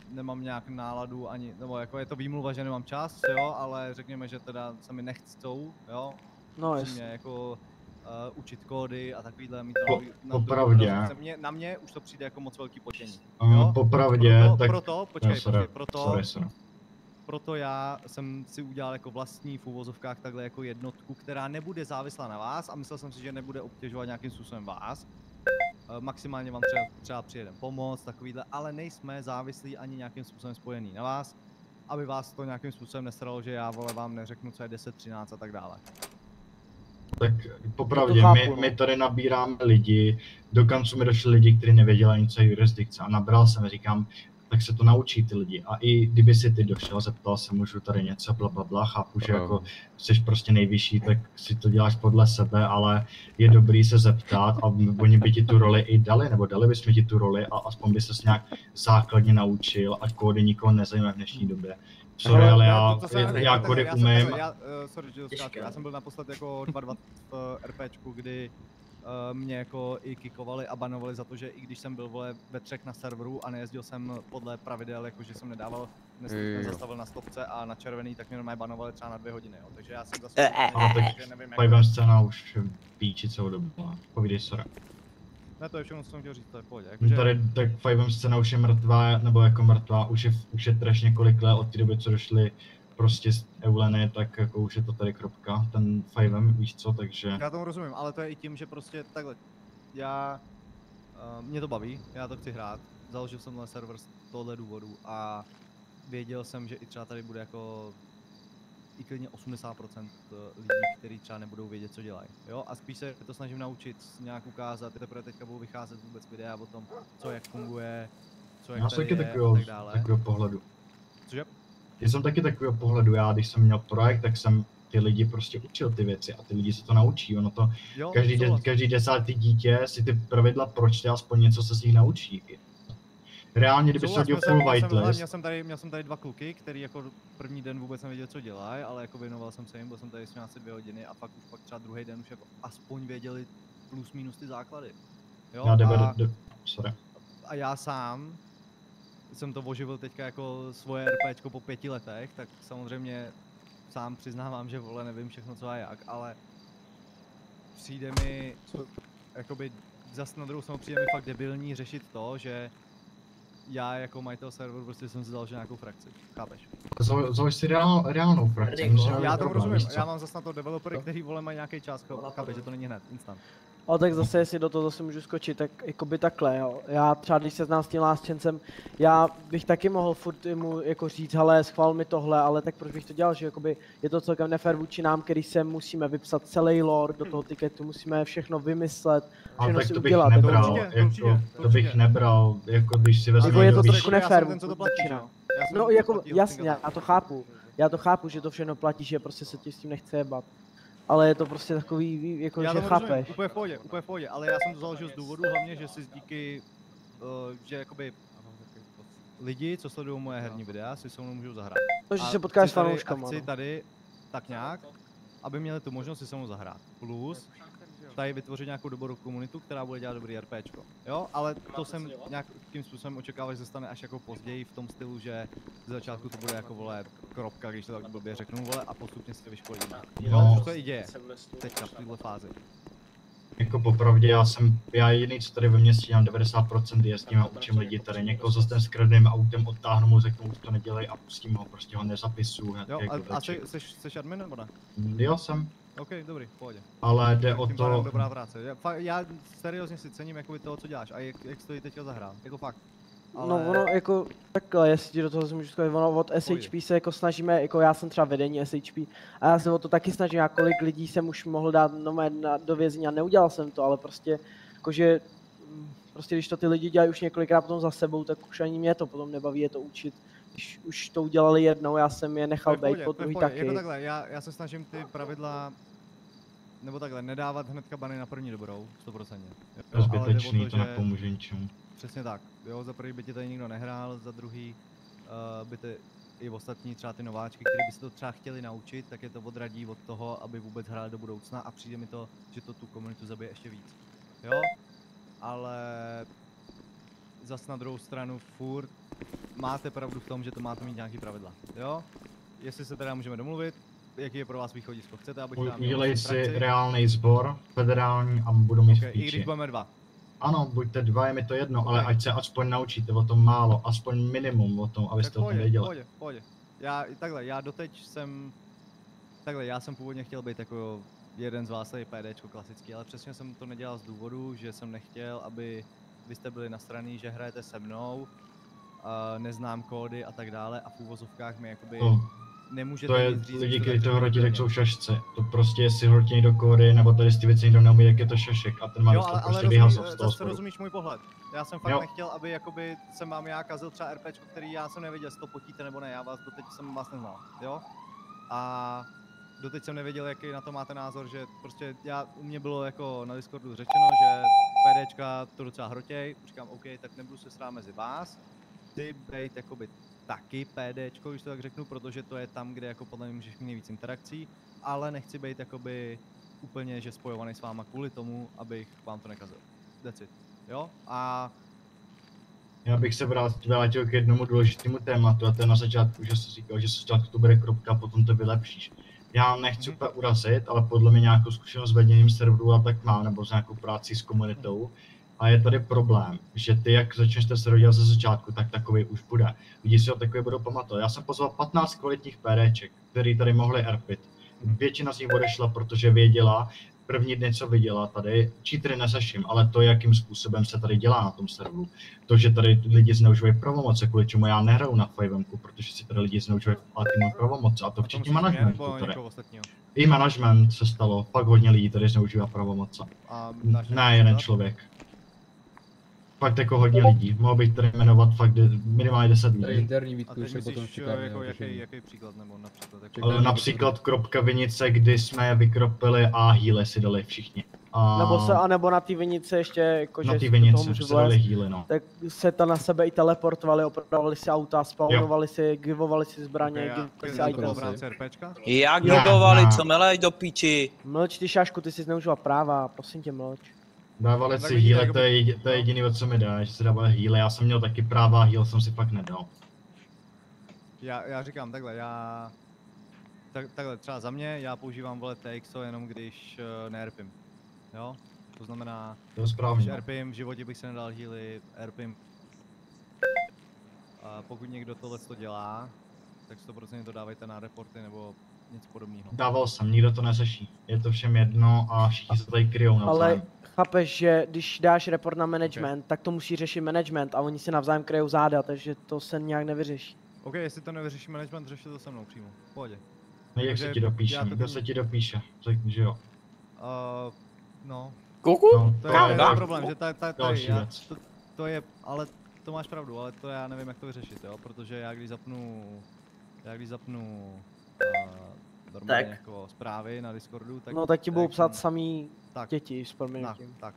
nemám nějak náladu ani, nebo jako je to výmluva, že nemám čas, jo, ale řekněme, že teda se mi nechcou, jo. No jasně. Jako učit kódy a takovýhle mít popravdě. Na mě už to přijde jako moc velký potění. Popravdě, proto já jsem si udělal jako vlastní v uvozovkách takhle jako jednotku, která nebude závislá na vás a myslel jsem si, že nebude obtěžovat nějakým způsobem vás. Maximálně vám třeba přijedem pomoct, takovýhle, ale nejsme závislí ani nějakým způsobem spojení na vás, aby vás to nějakým způsobem nesralo, že já vám neřeknu, co je 10, 13 a tak dále. Tak popravdě, my tady nabíráme lidi, do kanců mi došli lidi, kteří nevěděli nic o jurisdikce a nabral jsem, říkám, tak se to naučí ty lidi. A i kdyby si ty došel, zeptal se, můžu tady něco, blablabla, chápu, že jako jsi prostě nejvyšší, tak si to děláš podle sebe, ale je dobrý se zeptat a oni by ti tu roli i dali, nebo dali bychom ti tu roli a aspoň by ses nějak základně naučil a kódy nikoho nezajímají v dnešní době. Sorry, ale já takhle, kody já jsem umím. takhle, sorry, že skáču, já jsem byl naposled jako 2-2 v RPčku, kdy mě jako i kickovali a banovali za to, že i když jsem byl vole ve 3 na serveru a nejezdil jsem podle pravidel, jakože jsem nedával, nezastavil na stopce a na červený, tak mě normálně banovali třeba na 2 hodiny, jo. Takže já jsem zase nevím, Fivem scéna už píči celou dobu. Povídej, sorry. Ne, to je všechno, co jsem chtěl říct, to je v pohodě. Tady tak Fivem scéna už je mrtvá, nebo jako mrtvá, už je trash několik let od té doby, co došly prostě z Euleny, tak jako už je to tady kropka, ten Fivem, víš co, takže... Já tomu rozumím, ale to je i tím, že prostě takhle, mě to baví, já to chci hrát, založil jsem ten server z tohohle důvodu a věděl jsem, že i třeba tady bude jako i klidně 80% lidí, kteří třeba nebudou vědět, co dělají, jo, a spíš se to snažím naučit, nějak ukázat, teprve teďka budou vycházet vůbec videa o tom, co jak funguje, co jak tady je a tak dále. Takového pohledu. Cože? Já jsem taky takového pohledu, já když jsem měl projekt, tak jsem ty lidi prostě učil ty věci a ty lidi se to naučí, ono to, Jo, každý 10. dítě si ty pravidla pročte, aspoň něco se z nich naučí. Reálně, kdyby se hodil full whitelist. Měl jsem tady 2 kluky, který jako první den vůbec nevěděl, co dělají, ale jako věnoval jsem se jim, byl jsem tady asi 2 hodiny a pak třeba druhý den už jako aspoň věděli plus minus ty základy. Jo? Sorry. A já sám jsem to oživil teďka jako svoje RPčko po 5 letech, tak samozřejmě sám přiznávám, že vole nevím všechno co a jak, ale přijde mi, jakoby zas na druhou stranu přijde mi fakt debilní řešit to, že já jako majitel serveru prostě jsem si založil nějakou frakci, chápeš? Založ si reálnou frakci. Já tomu rozumím, já mám zase na to developery, který vole mají nějaký čas, chápeš, že to není hned, instant. Ale tak zase, jestli do toho zase můžu skočit, tak jakoby takhle, jo. Já třeba, když se znám s tím Lásčencem, já bych taky mohl furt mu jako říct, hele, schvál mi tohle, ale tak proč bych to dělal, že jakoby je to celkem nefér vůči nám, který se musíme vypsat celý lore do toho tiketu, musíme všechno vymyslet, všechno si udělat. To bych nebral, jako když si vezmu... Jako je to trošku nefér vůči nám. No jako jasně, já to chápu, že to všechno platí, že prostě se ti s tím nechce jebat. Ale je to prostě takový, jako že chápeš. Úplně v pohodě, ale já jsem to založil z důvodu hlavně, že si díky, že jakoby lidi, co sledují moje herní videa, si se mnou můžou zahrát. To, že se potkáš s fanouškama. Chci tady tak nějak, aby měli tu možnost si se mnou zahrát. Plus, tady vytvořit nějakou dobrou komunitu, která bude dělat dobrý RPčko. Jo, ale to jsem nějakým způsobem očekával, že se stane až jako později v tom stylu, že z začátku to bude jako vole kropka, když to tak blbě řeknu, vole, a postupně se vyškolí. Jo, to se i děje teďka v této fázi. Jako popravdě, já jediný, co tady ve městě mám 90% jezdím a učím lidi tady. Někoho zase ten skradným autem odtáhnu mu, řeknu, už to nedělej a pustím ho, prostě ho nezapisuju hned. Jo, a jsi admin nebo ne? Jo, jsem. OK, dobrý, v pohodě. Ale jde o to... Dobrá práce. Já seriózně si cením jakoby toho, co děláš a jak stojí teďka za hrát, jako fakt. Ale... No ono jako takhle, jestli ti do toho můžu сказать, ono od SHP se jako snažíme, jako já jsem třeba vedení SHP a já se o to taky snažím, já kolik lidí jsem už mohl dát do vězení a neudělal jsem to, ale prostě jakože, prostě když to ty lidi dělají už několikrát potom za sebou, tak už ani mě to potom nebaví je to učit. Když už to udělali jednou, já jsem je nechal být, po druhý taky. Jako takhle, já se snažím ty pravidla, nebo takhle, nedávat hnedka bany na první dobrou, 100%. To je zbytečný, to nepomůže ničemu. Přesně tak, jo, za prvý by ti tady nikdo nehrál, za druhý by ty i ostatní třeba ty nováčky, kteří by se to třeba chtěli naučit, tak je to odradí od toho, aby vůbec hráli do budoucna a přijde mi to, že to tu komunitu zabije ještě víc. Jo, ale zas na druhou stranu furt máte pravdu v tom, že to máte mít nějaký pravidla, jo? Jestli se teda můžeme domluvit, jaký je pro vás východisko? Chcete, abych tam udělej si reálný sbor, federální a budu mít v píči. I když budeme 2. Ano, buďte 2, je mi to jedno, ale ať se aspoň naučíte o tom málo, aspoň minimum o tom, abyste o tom věděli. Pohodě. Já jsem původně chtěl být jako jeden z vás tady PDčko klasický, ale přesně jsem to nedělal z důvodu, že jsem nechtěl, aby vy jste byli nasraný, že hrajete se mnou, neznám kódy a tak dále a v úvozovkách mi jakoby nemůžete to je nic říct, lidi, kteří to hrotí, tak jsou šašce. To prostě jestli hrotí někdo kódy, nebo tady ty věci někdo neumí, jak je to šašek a ten má to prostě vyhazov z toho sporu. Rozumíš můj pohled. Já jsem fakt nechtěl, aby jakoby jsem vám já kazil třeba RPčko, který já jsem nevěděl, jestli to potíte nebo ne, doteď jsem vás neznal, jo? A doteď jsem nevěděl, jaký na to máte názor, že prostě u mě bylo jako na Discordu řečeno, že PDčka to docela hrotěj, říkám OK, tak nebudu se srát mezi vás, ty bejt jakoby taky PDčko, když to tak řeknu, protože to je tam, kde jako podle mě můžeš mít nejvíc interakcí, ale nechci být jakoby úplně, že spojovaný s váma kvůli tomu, abych vám to nekazil. That's it. Jo? A Já bych se vrátil k jednomu důležitému tématu, a to je na začátku, že jsi říkal, že se to bude kropka a potom to vylepšíš. Já nechci úplně urazit, ale podle mě nějakou zkušenost s vedením serverů a tak mám, nebo s nějakou práci s komunitou. A je tady problém, že ty, jak začneš ten server dělat ze začátku, tak takový už bude. Lidi si ho takový budou pamatovat. Já jsem pozval 15 kvalitních PDček, který tady mohli erpit. Většina z nich odešla, protože věděla, první dny, co viděla tady, cheatery neřeším, ale to, jakým způsobem se tady dělá na tom serveru. To, že tady lidi zneužívají pravomoce, kvůli čemu já nehraju na Fivemku, protože si tady lidi zneužívají pravomoce, a to včetně managementu tady. I management se stalo, pak hodně lidí tady zneužívá pravomoce. Ne jeden člověk. Fakt jako hodně lidí, mohl bych tady jmenovat fakt minimálně 10 lidí. Interní výtku, myslíš, jako jaký příklad, nebo například? Jako... Například kropka vinice, kdy jsme je vykropili a healy si dali všichni. A nebo na té vinice ještě, jakože na té vinice si dali healy, no. Tak se tam na sebe i teleportovali, opravovali si auta, spawnovali si, givovali si zbraně, givovali si items. Jak givovali, co melej do píči? Mlč ty šašku, ty jsi zneužila práva, prosím tě mlč. Dávali si healy, to je jediný, o co mi dá, že si dávali healy, já jsem měl taky práva, heal jsem si fakt nedal. Já říkám takhle, takhle třeba za mě, já používám vole TXO jenom když nerpím, jo? To znamená, to je správně. Když RPím, v životě bych se nedal healy, RPím. A pokud někdo tohle to dělá, tak 100% to dávejte na reporty nebo něco podobného. Dával jsem, nikdo to neřeší. Je to všem jedno a všichni se tady kryjou navzájem. Ale chápeš, že když dáš report na management, tak to musí řešit management a oni si navzájem kryjou záda, takže to se nějak nevyřeší. OK, jestli to nevyřeší management, řešte to se mnou přímo. V pohodě. No jak se ti dopíše? Kdo se ti dopíše? Řekni, že jo. No. Kuku? No, to je problém, že to je, ale to máš pravdu, ale to já nevím, jak to vyřešit, jo, protože já když zapnu normálně jako zprávy na Discordu, tak... No tak ti budou psát samý děti s proměnutím. Tak.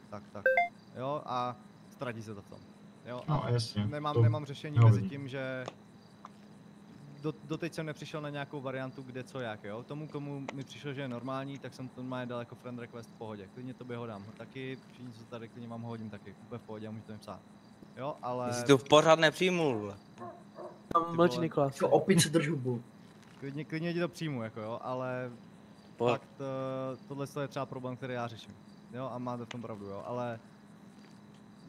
Jo, a ztratí se to v tom. Jo, no, jasně. Nemám řešení mezi tím, že... Doteď jsem nepřišel na nějakou variantu, kde co jak, jo. Tomu, komu mi přišlo, že je normální, tak jsem to normálně dal jako friend request v pohodě. Klidně tobě ho dám. Taky, všichni co tady, klidně vám ho hodím taky. Úplně v pohodě a můžete mi psát. Jo, ale... Ty jsi to v pořád nepřijmul. Mlč, Niklas. Opice drž hubu. Klidně ti to přijmu, jako jo, ale... Fakt, tohle je třeba problém, který já řeším. Jo, a máte v tom pravdu, jo, ale...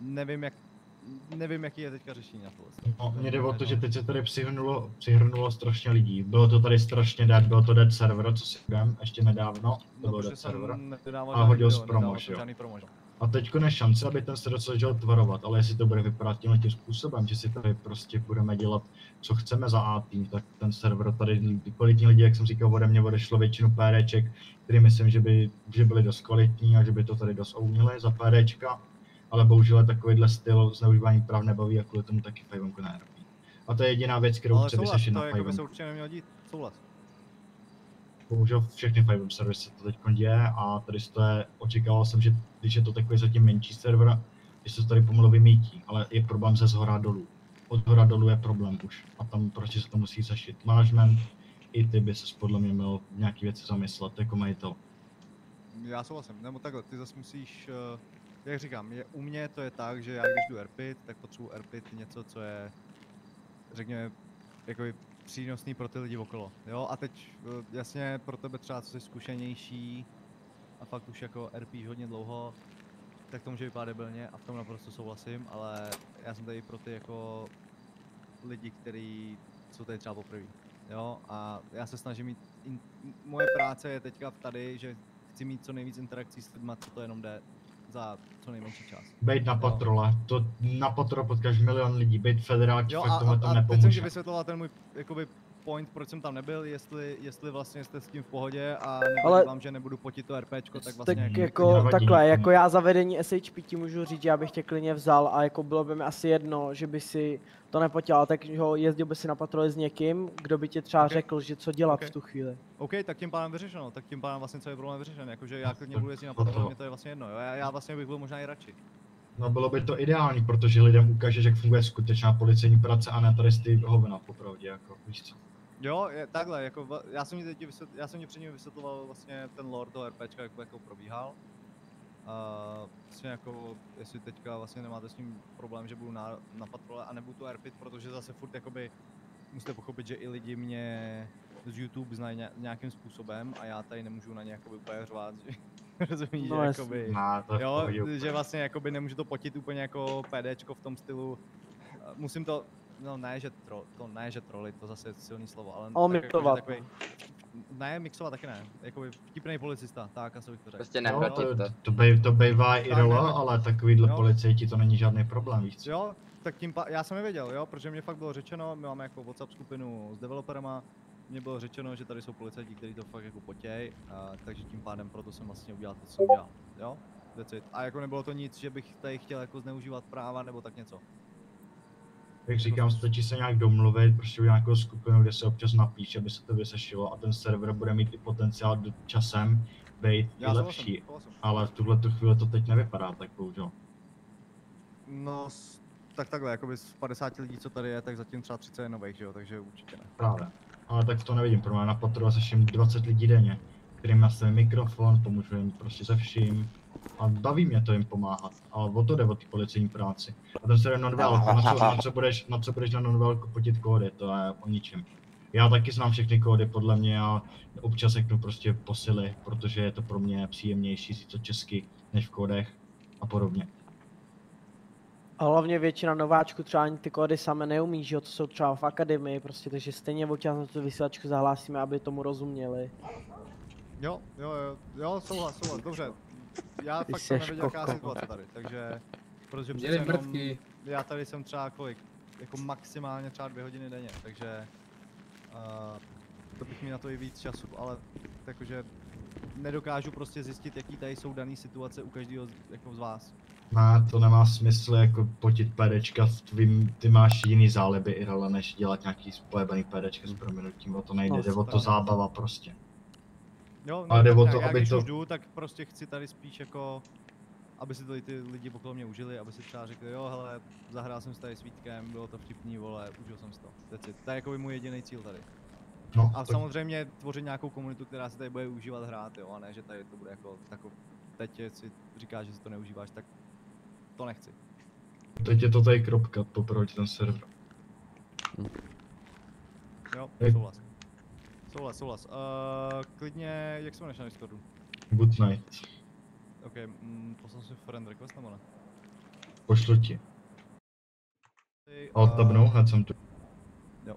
Nevím, jaký je teďka řešení na tohle. No, mě jde o to, že teď se tady přihrnulo strašně lidí. Bylo to tady strašně dead, bylo to dead server, co si vím, ještě nedávno, to byl dead server. A hodil z promož, jo. A teďko je šance, aby ten server se začal tvarovat, ale jestli to bude vypadat tímhle způsobem, že si tady prostě budeme dělat, co chceme za A-tým, tak ten server tady, kvalitní lidi, jak jsem říkal, ode mě odešlo většinu PDček, který myslím, že byli dost kvalitní a že by to tady dost uměli za PDčka. Ale bohužel takovýhle styl zneužívání práv nebaví a kvůli tomu taky Fivemku nerpí. A to je jediná věc, kterou chci vyřešit na Fivemku. Ale souhlas, to se určitě nemělo dít, souhlas. Bohužel všechny Fivem servery se to teď děje a tady očekával jsem, že když je to takový zatím menší server, že se to tady pomalu vymítí, ale je problém ze zhora dolů. Od hora dolů je problém už a tam prostě se to musí řešit. Management i ty by se podle mě měl nějaký věci zamyslet, jako majitel. Já souhlasím, nebo takhle, ty zase musíš... Jak říkám, u mě to je tak, že já když jdu RPit, tak potřebuji RPit něco, co je, řekněme, jakoby přínosný pro ty lidi okolo, jo? A teď jasně pro tebe třeba, co jsi zkušenější a fakt už jako RPíš hodně dlouho, tak to může vypadat debilně a v tom naprosto souhlasím, ale já jsem tady pro ty jako lidi, kteří jsou tady třeba poprvé, jo? A já se snažím mít, moje práce je teďka tady, že chci mít co nejvíc interakcí s lidma, co to jenom jde. Za co nejmenší čas. Bejt na patrole, to na patrole potkáš milion lidí, bejt federáč, fakt tomu to nepomůže. Teď jsem ti vysvětloval ten můj jakoby point, proč jsem tam nebyl, jestli vlastně jste s tím v pohodě a nevadí vám, že nebudu potit to RPčko, tak vlastně... Tak jako takhle, jako já za vedení SHP ti můžu říct, že já bych tě klidně vzal a jako bylo by mi asi jedno, že by si to nepotěl, tak ho jezdil by si na patroli s někým, kdo by ti třeba řekl, že co dělat v tu chvíli. OK, tak tím pádem vyřešeno, tak tím pádem vlastně celý problém vyřešen, jakože já klidně budu jezdit na patroli, mě to je vlastně jedno, jo, já vlastně bych byl možná i radši. No bylo by to ideální, protože lidem ukážeš, jak funguje skutečná policejní práce a ne tady ty hovna popravdě, jako víš co. Jo, takhle, jako já jsem ti před ním vysvětloval vlastně ten lore toho RPčka, jak jako probíhal. Vlastně jako, jestli teďka vlastně nemáte s tím problém, že budu na patrole a nebudu to RPit, protože zase furt jakoby musíte pochopit, že i lidi mě z YouTube znají nějakým způsobem a já tady nemůžu na ně jakoby úplně řvát, že rozumíš, No, že jasně. jakoby, jo, že vlastně jakoby nemůžu to potit úplně jako PDčko v tom stylu, musím to, no ne, že trolit, to zase je silný slovo, ale mixovat. takový, ne, mixovat taky ne, jakoby vtipnej policista, tak asi bych to řekl. Prostě No, nehrotit to. to bývá i rolo, nehrotit. ale takovýhle Jo. policejti to není žádný problém, víš co. Jo, tak já jsem nevěděl, jo, protože mě fakt bylo řečeno, my máme jako WhatsApp skupinu s developerama, mně bylo řečeno, že tady jsou policajti, kteří to fakt jako potěj, takže tím pádem proto jsem vlastně udělal to, co jsem udělal, jo, that's it. A jako nebylo to nic, že bych tady chtěl jako zneužívat práva nebo tak něco. Jak říkám, stačí se nějak domluvit, prostě udělat nějakou skupinu, kde se občas napíše, aby se to vysešilo a ten server bude mít i potenciál časem být i lepší, ale v tuhletu chvíli to teď nevypadá tak bohužel. No, tak takhle, jakoby z 50 lidí, co tady je, tak zatím třeba 30 je nových, že jo, takže určitě ne. Právě. Ale tak to nevidím, pro mě na patrole seším 20 lidí denně, kterým nastavím mikrofon, pomůžu jim prostě se vším a baví mě to jim pomáhat, ale o to jde o té policejní práci. A ten server non-velko, na co budeš na non-velko potit kódy, to je o ničem. Já taky znám všechny kódy podle mě a občas řeknu prostě posily, protože je to pro mě příjemnější si to česky než v kódech a podobně. A hlavně většina nováčků třeba ani ty kódy same neumí, že jo, to jsou třeba v akademii prostě, takže stejně občas na tu vysílačku zahlásíme, aby tomu rozuměli. Jo, souhlas, dobře. Já Ty fakt jsem seš nevěděl, jaká koko. situace tady, takže, protože přece jenom, já tady jsem třeba kolik, jako maximálně třeba 2 hodiny denně, takže to bych měl na to i víc času, ale jakože nedokážu prostě zjistit, jaký tady jsou dané situace u každého jako z vás. No, to nemá smysl jako potit PDčka, ty máš jiný záliby Irala, než dělat nějaký spojebaný PDčka s prominutím, o to nejde, jde o to zábava prostě. Jo, ale jde o to, já aby když to... už jdu, tak prostě chci tady spíš jako, aby si to i ty lidi okolo mě užili, aby si třeba řekli, jo hele, zahrál jsem si tady s Vítkem, bylo to vtipný, vole, užil jsem si to, that's it. To je jako můj jediný cíl tady. No, a tak... samozřejmě tvořit nějakou komunitu, která si tady bude užívat hrát, jo, a ne, že tady to bude jako teď si říkáš, že si to neužíváš, tak to nechci. Teď je to tady kropka, poprvé ten server. Jo, souhlas. Klidně, jak se jmenuješ na Discordu? Good night. Ok, poslal jsem friend request nebo ne? Pošlu ti. Alt tab no, hned jsem tu. Jo.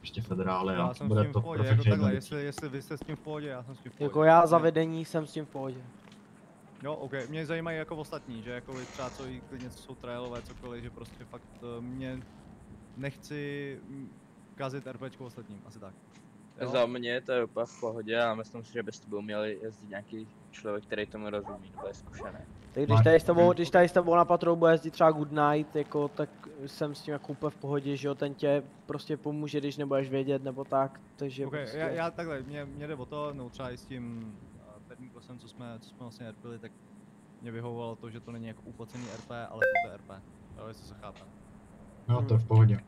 Ještě federále, Já jsem bude s tím to v pohodě, jako perfektně takhle, jednoduché. jestli vy jste s tím v pohodě, já jsem s tím v pohodě. Jako já za vedení jsem s tím v pohodě. Jo, ok, mě zajímají jako ostatní, že jako třeba co i klidně co jsou trialové, cokoliv, že prostě fakt mě nechci kazit RPčko ostatním, asi tak. Jo? Za mě to je úplně v pohodě a myslím si, že bys to byl měl jezdit nějaký člověk, který tomu rozumí, nebo je zkušený. Tak když tady s tebou na patrolu bude jezdit třeba Good Night, jako, tak jsem s tím jako úplně v pohodě, že jo, ten tě prostě pomůže, když nebudeš vědět, nebo tak, takže Okay, prostě... já takhle, mě jde o to, no třeba i s tím prvním kosem, co jsme vlastně RPili, tak mě vyhovovalo to, že to není jako uplacený RP, ale to je RP, jo, jestli se chápe. No, to je v pohodě.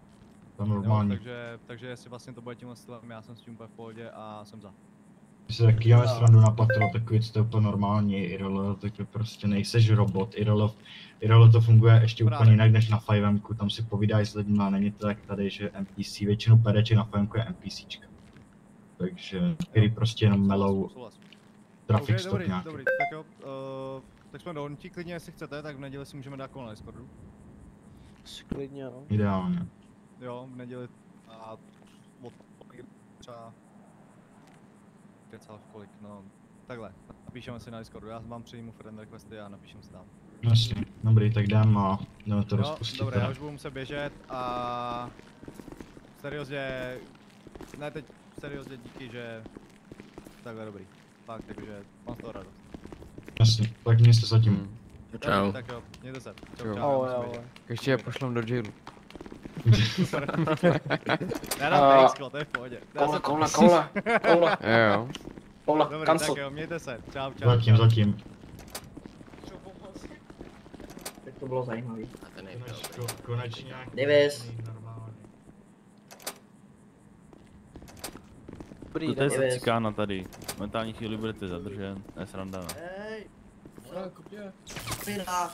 To je normální. Jo, takže jestli vlastně to bude tímhle stylem, já jsem s tím úplně v pohodě a jsem za. Když se taky děláme srandu na patrol, takový to je úplně normální, Irolo, tak prostě nejseš robot, Irolo to funguje ještě úplně jinak než na 5Mku, tam si povídáš s lidmi a není to tak tady, že NPC, většinou PDček na 5Mku je NPCčka. Takže, který prostě jenom melou traffic stop nějaký. Dobrý, tak jo, tak jsme dohodnutí, klidně jestli chcete, tak v neděli si můžeme dát kolo na Discordu. Klidně, no. Ideálně. Jo, v neděli a od třeba kecal kolik, no takhle, napíšeme si na Discordu, já vám přijmu friend requesty a napíšem si tam. Jasně, Dobrý, tak jdem a jdeme to Jo, rozpustit. dobré, já už budu muset běžet a seriózně, ne teď seriózně díky, že takhle dobrý. Tak, takže mám z toho radost. Jasně, tak mějte se zatím. Čau. Tak jo, mějte se. Čau, Jo. čau. Ahoj, já musím ahoj. běžet. Ještě je pošlem do jailu. Já dám pejsklo, to je v pohodě. Koule. Jo. Dobrý, Cancel. tak jo, mějte se. Čau, čau. Zatím. Tak to bylo zajímavý. A ten nejde, Konečně nějaký Davis. normální. Dobrý To je den. Davis. cikána tady. Momentální chvíli budete zadržen, ne sranda. Hej. Pina.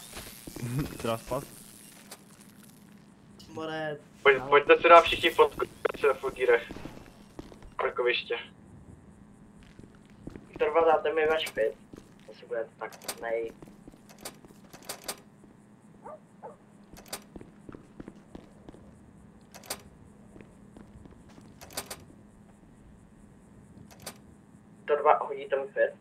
Teda spas? More. Pojďte si dát všichni fotku v fotírech. Parkoviště. Trva, dáte mi váš pit. Asi bude tak nej. Trva, hodíte mi pit.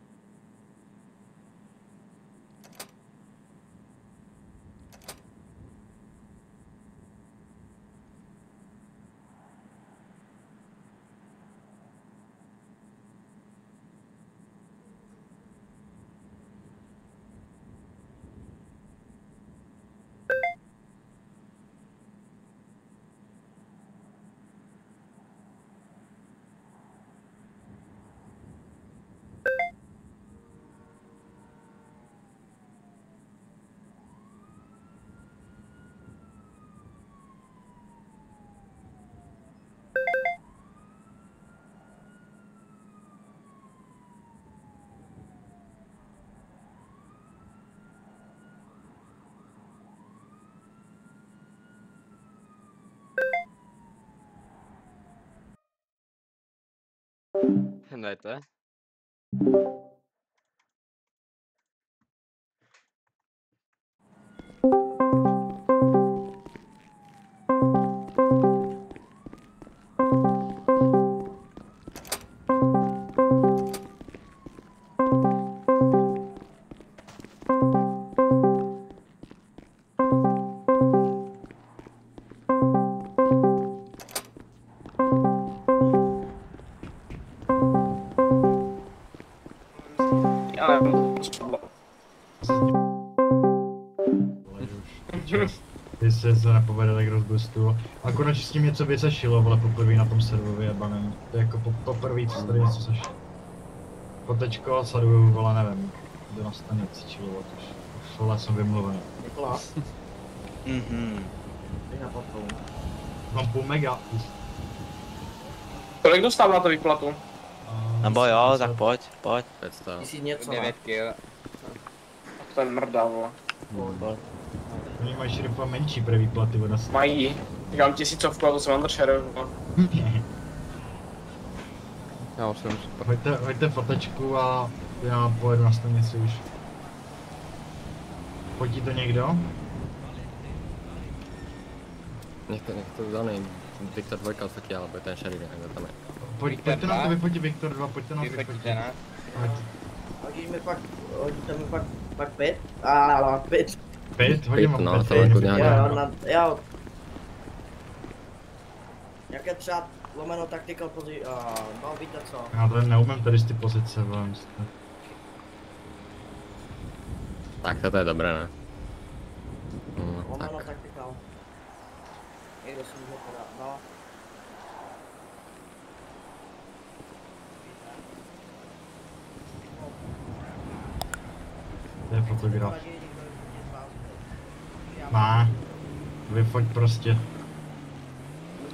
Dajte. Když se nepovede, tak rozbustu. A konečně s tím něco vyřešilo, vole, poprvé na tom serveru jebaném. To je jako poprvé, co se tady něco sešlo. Potečko, sleduju, vole, nevím, jdu na stanici, čilo, už vole, jsem vymluvený. Nikolas. Ty na platformu. Mám půl mega. Kolik dostává to výplatu? Nebo jo, tak pojď. 500. 1000 něco. 9 kg. To je mrdá, vole. Oni mají šerifa menší pro výplaty od nás. Mají. Já mám 1000 a to jsem undersheriff. Já už jsem super. Hoďte fotečku a já pojedu na stanici už. Fotí to někdo? Nech to daný Viktor 2 odfotí, alebo ten šerif, jak tam je. Pojďte nám to vyfotit, Viktor 2, pojďte nám to vyfotit. Vyfotíte nás? Hodíte mi pak pit? Pit. Pět? Hodím Pět, no, vám to je jako Jo. Jaké třeba lomeno tactical pozice, no víte co. Já to neumím tady z ty pozice, vole, myslíte. Tak toto je dobré, ne? Lomeno tactical. Někdo si může podat, no. To je fotograf. Má. Vyfoť prostě.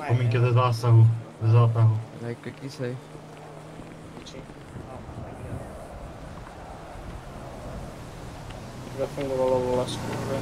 Pomínky ze zásahu, ze zátahu. Daj klikni sej. Zafungovalo, vole, skurve.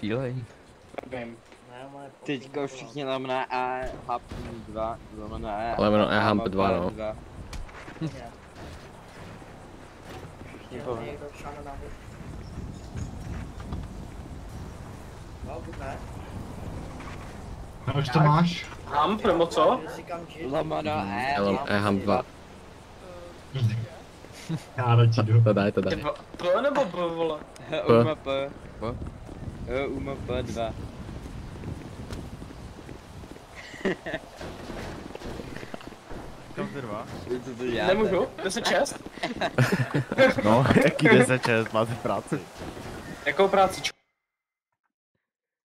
šílej. Teďka už všichni lomena A, HAP 2, lomena E. Lomeno E, HAP 2, no. Všichni po... Někdo šel na nábor. No, buď ne. No už to máš? Hamp nebo co? Lomeno E, E, HAP 2. Já radši jdu. To daj. P nebo B, vole? UMP. UMP 2. Kam ty dva? Nemůžu? 10-6? No, jaký 10-6, máte práci. Jakou práci?